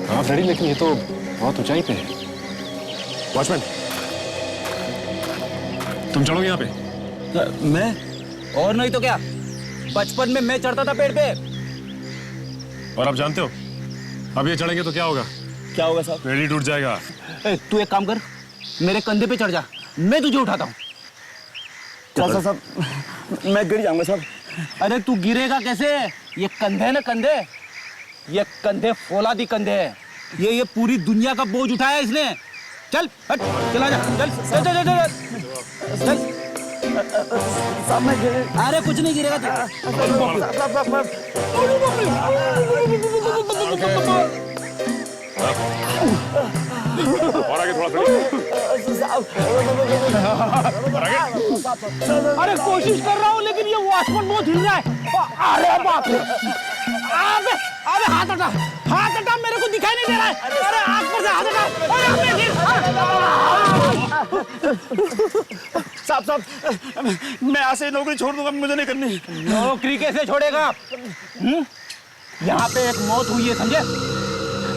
हाँ फ्रेडी, लेकिन ये तो बहुत ऊंचाई पे है। वॉचमैन, तुम चढ़ोगे यहाँ पे? मैं? और नहीं तो क्या, बचपन में मैं चढ़ता था पेड़ पे। और आप जानते हो अब ये चढ़ेंगे तो क्या होगा? क्या होगा साहब? पेड़ ही टूट जाएगा। तू एक काम कर, मेरे कंधे पे चढ़ जा, मैं तुझे उठाता हूँ। साहब मैं गिर जाऊंगा साहब। अरे तू गिरेगा कैसे? ये कंधे ना कंधे, ये कंधे फौलादी कंधे है। ये पूरी दुनिया का बोझ उठाया इसने। चल हट, चला जा, चल चल चल चल चल। अरे कुछ नहीं गिरेगा और आगे थोड़ा अरे कोशिश कर रहा हूँ लेकिन ये वॉचमैन बहुत हिल रहा है। अरे बाप रे, अबे अबे हाथ हटा, मेरे को दिखाई नहीं दे रहा है। अरे आग पर से हाथ हटा। साहब मैं यहाँ से नौकरी छोड़ दूंगा, मुझे नहीं करनी। नौकरी कैसे छोड़ेगा? यहाँ पे एक मौत हुई है, समझे?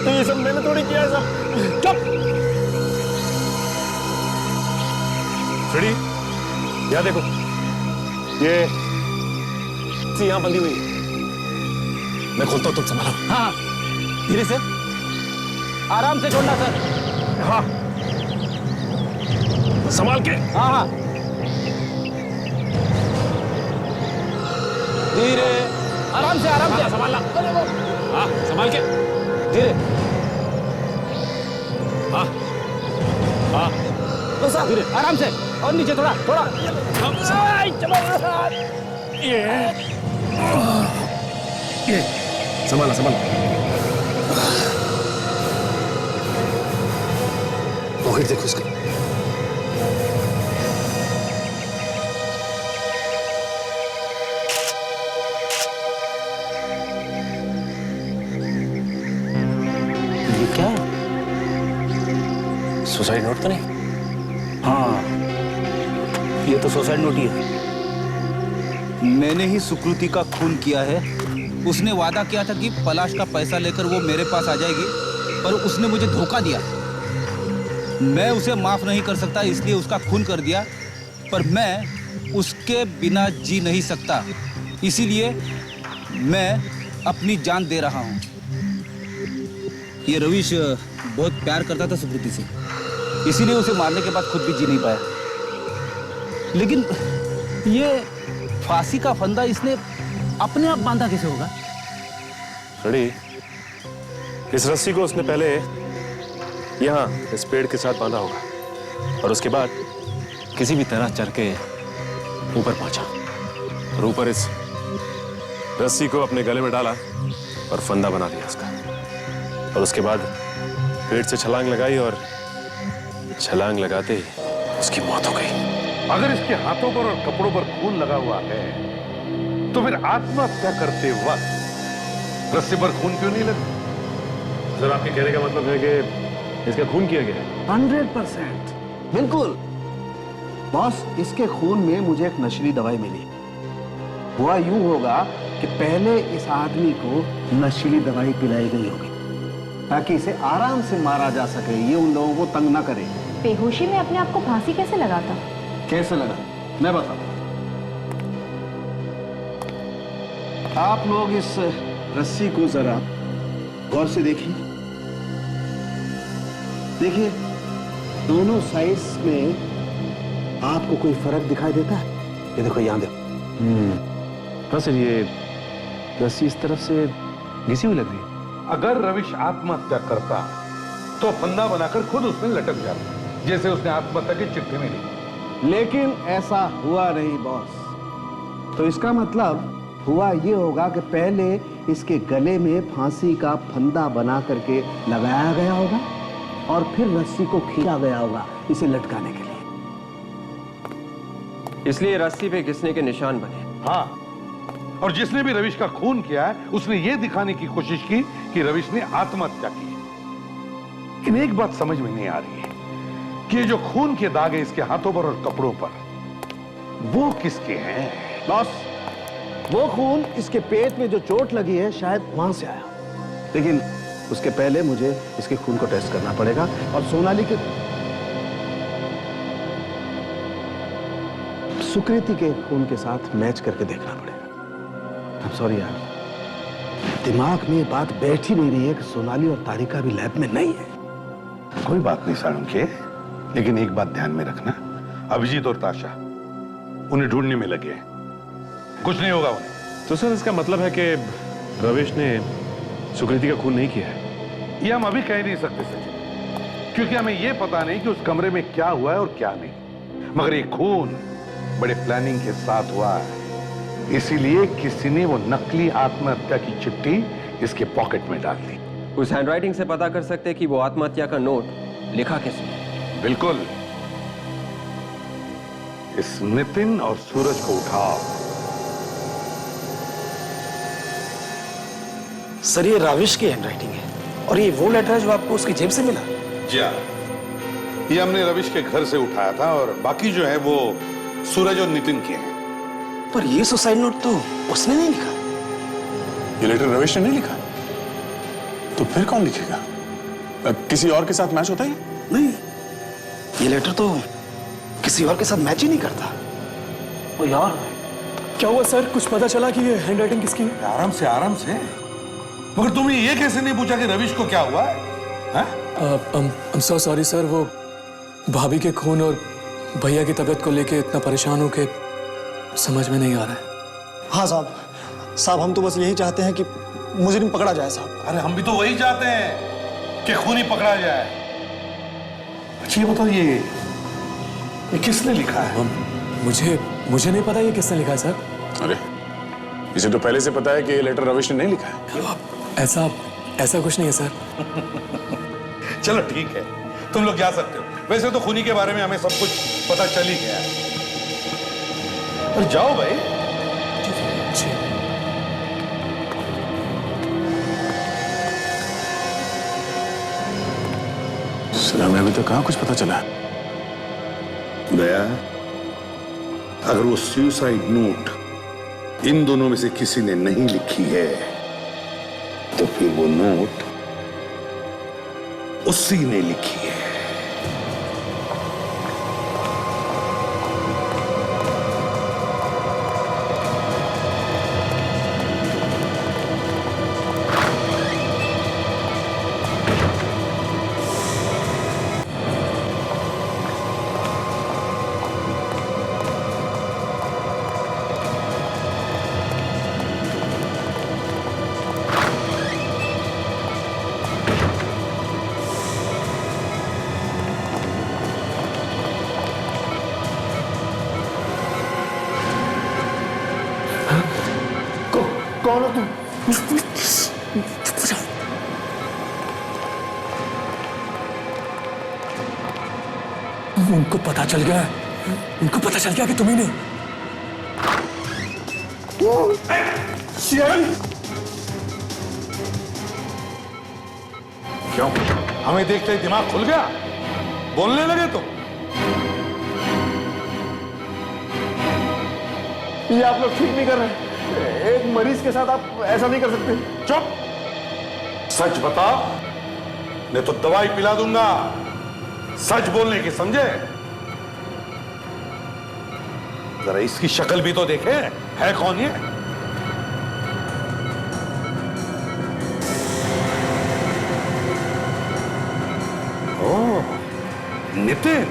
तो ये सब मैंने थोड़ी किया है सब। चुप। फ्रेडी, यहाँ देखो, ये यहाँ बंधी हुई है। मैं खोलता हूँ, तुम संभालो। हाँ, धीरे से, आराम से छोड़ना सर। हाँ, संभाल के। हाँ हाँ, धीरे, आराम से, आराम से संभालना। हाँ, संभाल के, धीरे। हाँ हाँ, तो सर धीरे, आराम से, और नीचे थोड़ा थोड़ा। ये संभाला संभाला। पॉकेट देखो इसका। ये क्या है? सुसाइड नोट तो नहीं? हाँ, ये तो सुसाइड नोट ही है। मैंने ही सुकृति का खून किया है। उसने वादा किया था कि पलाश का पैसा लेकर वो मेरे पास आ जाएगी, पर उसने मुझे धोखा दिया। मैं उसे माफ नहीं कर सकता, इसलिए उसका खून कर दिया, पर मैं उसके बिना जी नहीं सकता, इसीलिए मैं अपनी जान दे रहा हूँ। ये रवीश बहुत प्यार करता था सुकृति से, इसीलिए उसे मारने के बाद खुद भी जी नहीं पाया। लेकिन ये फांसी का फंदा इसने अपने आप बांधा कैसे होगा? फ्रेडी, इस रस्सी को उसने पहले यहाँ इस पेड़ के साथ बांधा होगा, और उसके बाद किसी भी तरह चढ़ के ऊपर पहुंचा, और ऊपर इस रस्सी को अपने गले में डाला और फंदा बना दिया उसका, और उसके बाद पेड़ से छलांग लगाई, और छलांग लगाते ही उसकी मौत हो गई। अगर इसके हाथों पर और कपड़ों पर खून लगा हुआ है, तो फिर आत्महत्या करते वक्त रस्सी पर खून क्यों नहीं लगा? सर, आपके कहने का मतलब है कि इसका खून किया गया है? 100% बिल्कुल। बॉस, इसके खून में मुझे एक नशीली दवाई मिली। हुआ यूं होगा कि पहले इस आदमी को नशीली दवाई पिलाई गई होगी ताकि इसे आराम से मारा जा सके, ये उन लोगों को तंग ना करे। बेहोशी में अपने आप को फांसी कैसे लगाता? कैसे लगा मैं बताता हूं। आप लोग इस रस्सी को जरा गौर से देखिए। देखिए, दोनों साइड्स में आपको कोई फर्क दिखाई देता है? ये देखो, यहां देखो। हाँ सर, ये रस्सी इस तरफ से घिसी हुई लग रही है। अगर रविश आत्महत्या करता तो फंदा बनाकर खुद उसमें लटक जाता, जैसे उसने आत्महत्या की चिट्ठी में लिखी। लेकिन ऐसा हुआ नहीं बॉस। तो इसका मतलब हुआ ये होगा कि पहले इसके गले में फांसी का फंदा बना करके लगाया गया होगा, और फिर रस्सी को खींचा गया होगा इसे लटकाने के लिए। इसलिए रस्सी पे घिसने के निशान बने। हाँ, और जिसने भी रविश का खून किया है, उसने ये दिखाने की कोशिश की कि रविश ने आत्महत्या की। लेकिन एक बात समझ में नहीं आ रही है कि ये जो खून के दाग है इसके हाथों पर और कपड़ों पर, वो किसके हैं? बॉस, वो खून इसके पेट में जो चोट लगी है शायद वहां से आया, लेकिन उसके पहले मुझे इसके खून को टेस्ट करना पड़ेगा और सोनाली के सुकृति के खून के साथ मैच करके देखना पड़ेगा। I'm sorry यार, दिमाग में ये बात बैठ ही नहीं रही है कि सोनाली और तारिका भी लैब में नहीं है। कोई बात नहीं साळुंखे, लेकिन एक बात ध्यान में रखना, अभिजीत और ताशा उन्हें ढूंढने में लगे हैं, कुछ नहीं होगा उन्हें। तो सर इसका मतलब है कि रविश ने सुकृति का खून नहीं किया है? ये हम अभी कह नहीं सकते सचिन, क्योंकि हमें ये पता नहीं कि उस कमरे में क्या हुआ है और क्या नहीं। मगर ये खून बड़े प्लानिंग के साथ हुआ है, इसीलिए किसी ने वो नकली आत्महत्या की चिट्ठी इसके पॉकेट में डाल दी। उस हैंडराइटिंग से पता कर सकते हैं कि वो आत्महत्या का नोट लिखा किसने। बिल्कुल। इस नितिन और सूरज को उठाओ। सर ये राविश की हैंडराइटिंग है और ये वो लेटर है जो आपको उसकी जेब से मिला? जी हाँ, ये हमने रविश के घर से उठाया था और बाकी जो है वो सूरज और नितिन के हैं। पर ये सुसाइड नोट तो उसने नहीं लिखा। ये लेटर रविश ने नहीं लिखा, तो फिर कौन लिखेगा? किसी और के साथ मैच होता है? नहीं, ये लेटर तो किसी और के साथ मैच ही नहीं करता। ओ यार, क्या हुआ सर? कुछ पता चला कि ये हैंडराइटिंग किसकी है? आराम से आराम से। मगर तुमने ये कैसे नहीं पूछा कि रविश को क्या हुआ है? I'm so sorry सर, वो भाभी के खून और भैया की तबीयत को लेके इतना परेशान हो के समझ में नहीं आ रहा है। हाँ साहब, हम तो बस यही चाहते हैं कि मुजरिम पकड़ा जाए साहब। अरे हम भी तो वही चाहते हैं कि खूनी पकड़ा जाए। अच्छा ये बताओ, ये किसने लिखा है? मुझे नहीं पता ये किसने लिखा है सर। अरे इसे तो पहले से पता है कि ये लेटर रविश ने नहीं लिखा है। ऐसा कुछ नहीं है सर। चलो ठीक है, तुम लोग जा सकते हो। वैसे तो खूनी के बारे में हमें सब कुछ पता चल ही गया है। और जाओ भाई। सर हमें अभी तक कहाँ कुछ पता चला? दया, अगर वो सुसाइड नोट इन दोनों में से किसी ने नहीं लिखी है तो फिर वो नोट उसी ने लिखी है। कौन हो तुम? उनको पता चल गया कि तुम ही नहीं। क्यों? हमें देखते ही दिमाग खुल गया? बोलने लगे तुम? ये आप लोग ठीक नहीं कर रहे। एक मरीज के साथ आप ऐसा नहीं कर सकते। चुप! सच बता, नहीं तो दवाई पिला दूंगा। सच बोलने की, समझे? जरा इसकी शक्ल भी तो देखे, है कौन ये? ओह, नितिन।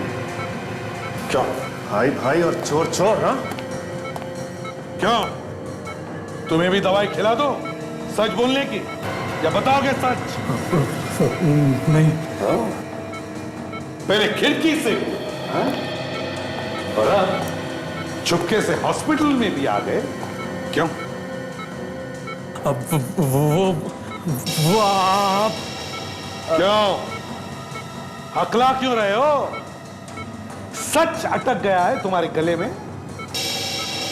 क्या भाई भाई और चोर चोर? हाँ, क्यों? तुम्हें भी दवाई खिला दो सच बोलने की, या बताओगे सच? नहीं। पहले खिड़की से, और अब चुपके से हॉस्पिटल में भी आ गए। क्यों? अब वो आप क्यों हकला क्यों रहे हो? सच अटक गया है तुम्हारे गले में?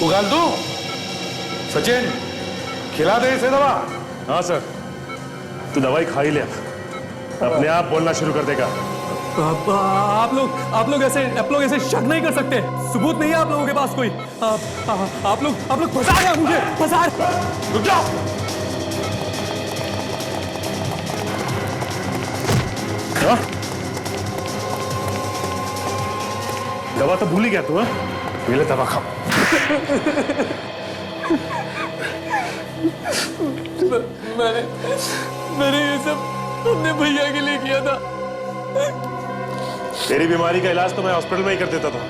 उगाल दूं? सचिन, खिला दे इसे दवा। हाँ सर, तू दवाई खा ही ले, अपने आप बोलना शुरू कर देगा। आप लोग ऐसे शक नहीं कर सकते। सबूत नहीं है आप लोगों के पास कोई। आप लोग फंसा रहे हैं मुझे, फंसा रहे। रुक जाओ। दवा तो भूल ही गया तू? पहले दवा खाओ। मैंने ये सब अपने भैया के लिए किया था। तेरी बीमारी का इलाज तो मैं हॉस्पिटल में ही कर देता था,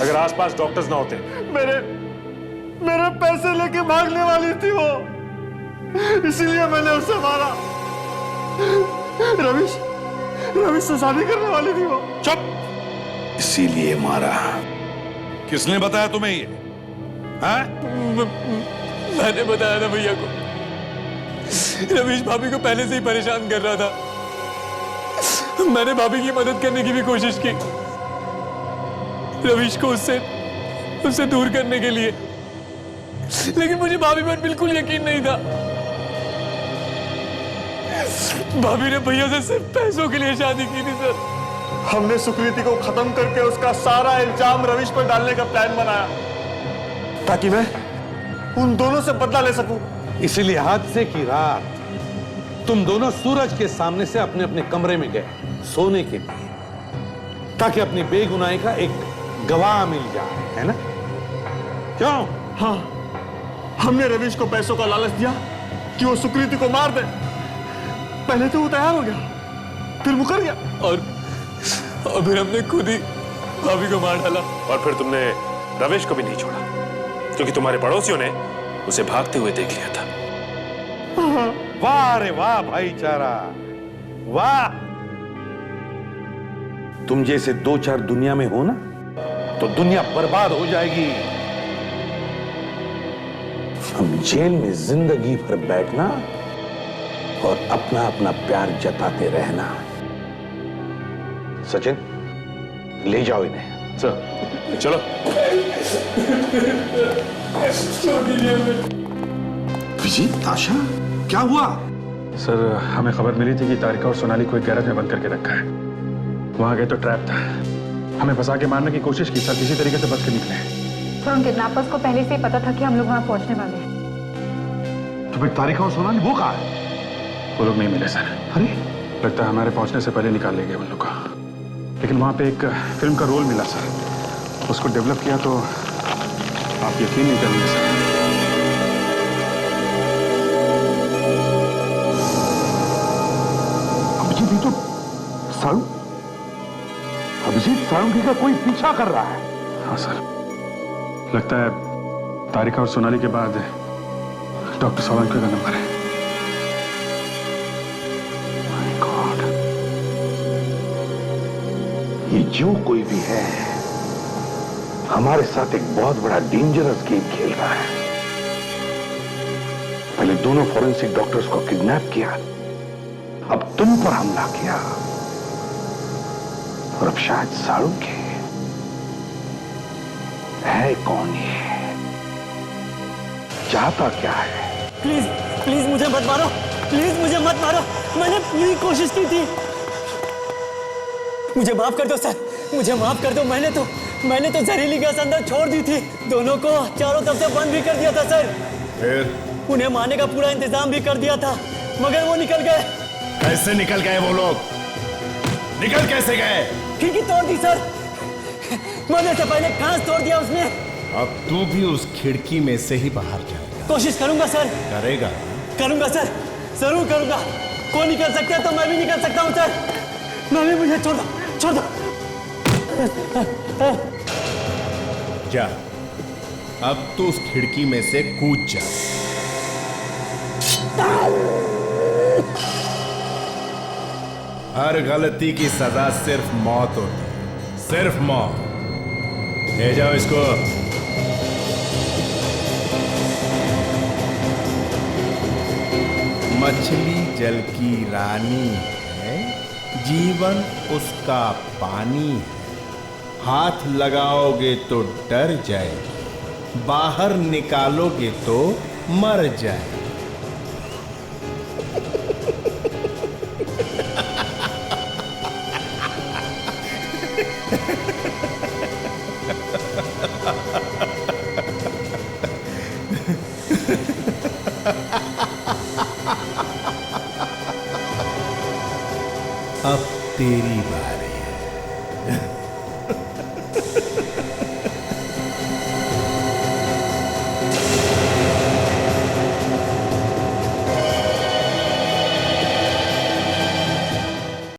अगर आसपास डॉक्टर्स ना होते। मेरे पैसे लेके भागने वाली थी वो, इसीलिए मैंने उसे मारा। रविश से शादी करने वाली थी वो। चुप। इसीलिए मारा। किसने बताया तुम्हें ये? हाँ? मैंने बताया था भैया को। रविश भाभी को पहले से ही परेशान कर रहा था। मैंने भाभी की मदद करने की भी कोशिश की, रविश को उससे दूर करने के लिए, लेकिन मुझे भाभी पर बिल्कुल यकीन नहीं था। भाभी ने भैया से सिर्फ पैसों के लिए शादी की थी सर। हमने सुकृति को खत्म करके उसका सारा इल्जाम रविश पर डालने का प्लान बनाया, ताकि मैं उन दोनों से बदला ले सकूं। इसीलिए हादसे की रात तुम दोनों सूरज के सामने से अपने अपने कमरे में गए सोने के लिए, ताकि अपनी बेगुनाही का एक गवाह मिल जाए, है ना? क्यों? हाँ, हमने रविश को पैसों का लालच दिया कि वो सुकृति को मार दे। पहले तो वो तैयार हो गया, फिर मुकर गया, और फिर हमने खुद ही भाभी को मार डाला। और फिर तुमने रविश को भी नहीं छोड़ा, क्योंकि तुम्हारे पड़ोसियों ने उसे भागते हुए देख लिया था। वाह रे वाह भाईचारा, वाह। तुम जैसे दो चार दुनिया में हो ना, तो दुनिया बर्बाद हो जाएगी। हम जेल में जिंदगी भर बैठना और अपना अपना प्यार जताते रहना। सचिन, ले जाओ इन्हें। सर चलो। विजय, आशा, क्या हुआ? सर, हमें खबर मिली थी कि तारिका और सोनाली को एक गैरेज में बंद करके रखा है। वहां गए तो ट्रैप था। हमें फंसा के मारने की कोशिश की सर, किसी तरीके से बच के निकले। सर, उन किडनैपर्स को पहले से ही पता था कि हम लोग वहां पहुंचने वाले हैं। तो फिर तारिका और सोनाली वो कहाँ है? वो लोग नहीं मिले सर। अरे, लगता है हमारे पहुंचने से पहले निकाल ले गए उन लोग को। लेकिन वहां पे एक फिल्म का रोल मिला सर, उसको डेवलप किया तो आप यकीन नहीं करेंगे सर। अभिजीत, तो साळुंखे का कोई पीछा कर रहा है। हाँ सर, लगता है तारिका और सोनाली के बाद डॉक्टर साळुंखे का नंबर है। माय गॉड, ये जो कोई भी है हमारे साथ एक बहुत बड़ा डेंजरस गेम खेल रहा है। पहले दोनों फॉरेंसिक डॉक्टर्स को किडनैप किया, अब तुम पर हमला किया, और अब शायद साळुंखे। है कौन ये? चाहता क्या है? प्लीज मुझे मत मारो, प्लीज मुझे मत मारो। मैंने पूरी कोशिश की थी। मुझे माफ कर दो सर, मुझे माफ कर दो। मैंने तो जहरीली गैस अंदर छोड़ दी थी। दोनों को चारों तरफ से बंद भी कर दिया था सर। फिर उन्हें मारने का पूरा इंतजाम भी कर दिया था, मगर वो निकल गए। कैसे निकल गए वो लोग? निकल कैसे गए? खिड़की तोड़ दी सर, मरने से पहले कांच तोड़ दिया उसने। अब तू भी उस खिड़की में से ही बाहर जाएगा। कोशिश करूंगा सर। करेगा? करूंगा सर, जरूर करूंगा। कोई निकल सकता है तो मैं भी निकल सकता हूं सर। मैं भी, मुझे छोड़ दो। जा, अब तू उस खिड़की में से कूद जा। हर गलती की सजा सिर्फ मौत होती है, सिर्फ मौत। ले जाओ इसको। मछली जल की रानी है, जीवन उसका पानी है। हाथ लगाओगे तो डर जाएगी, बाहर निकालोगे तो मर जाएगी। अब तेरी बारी है।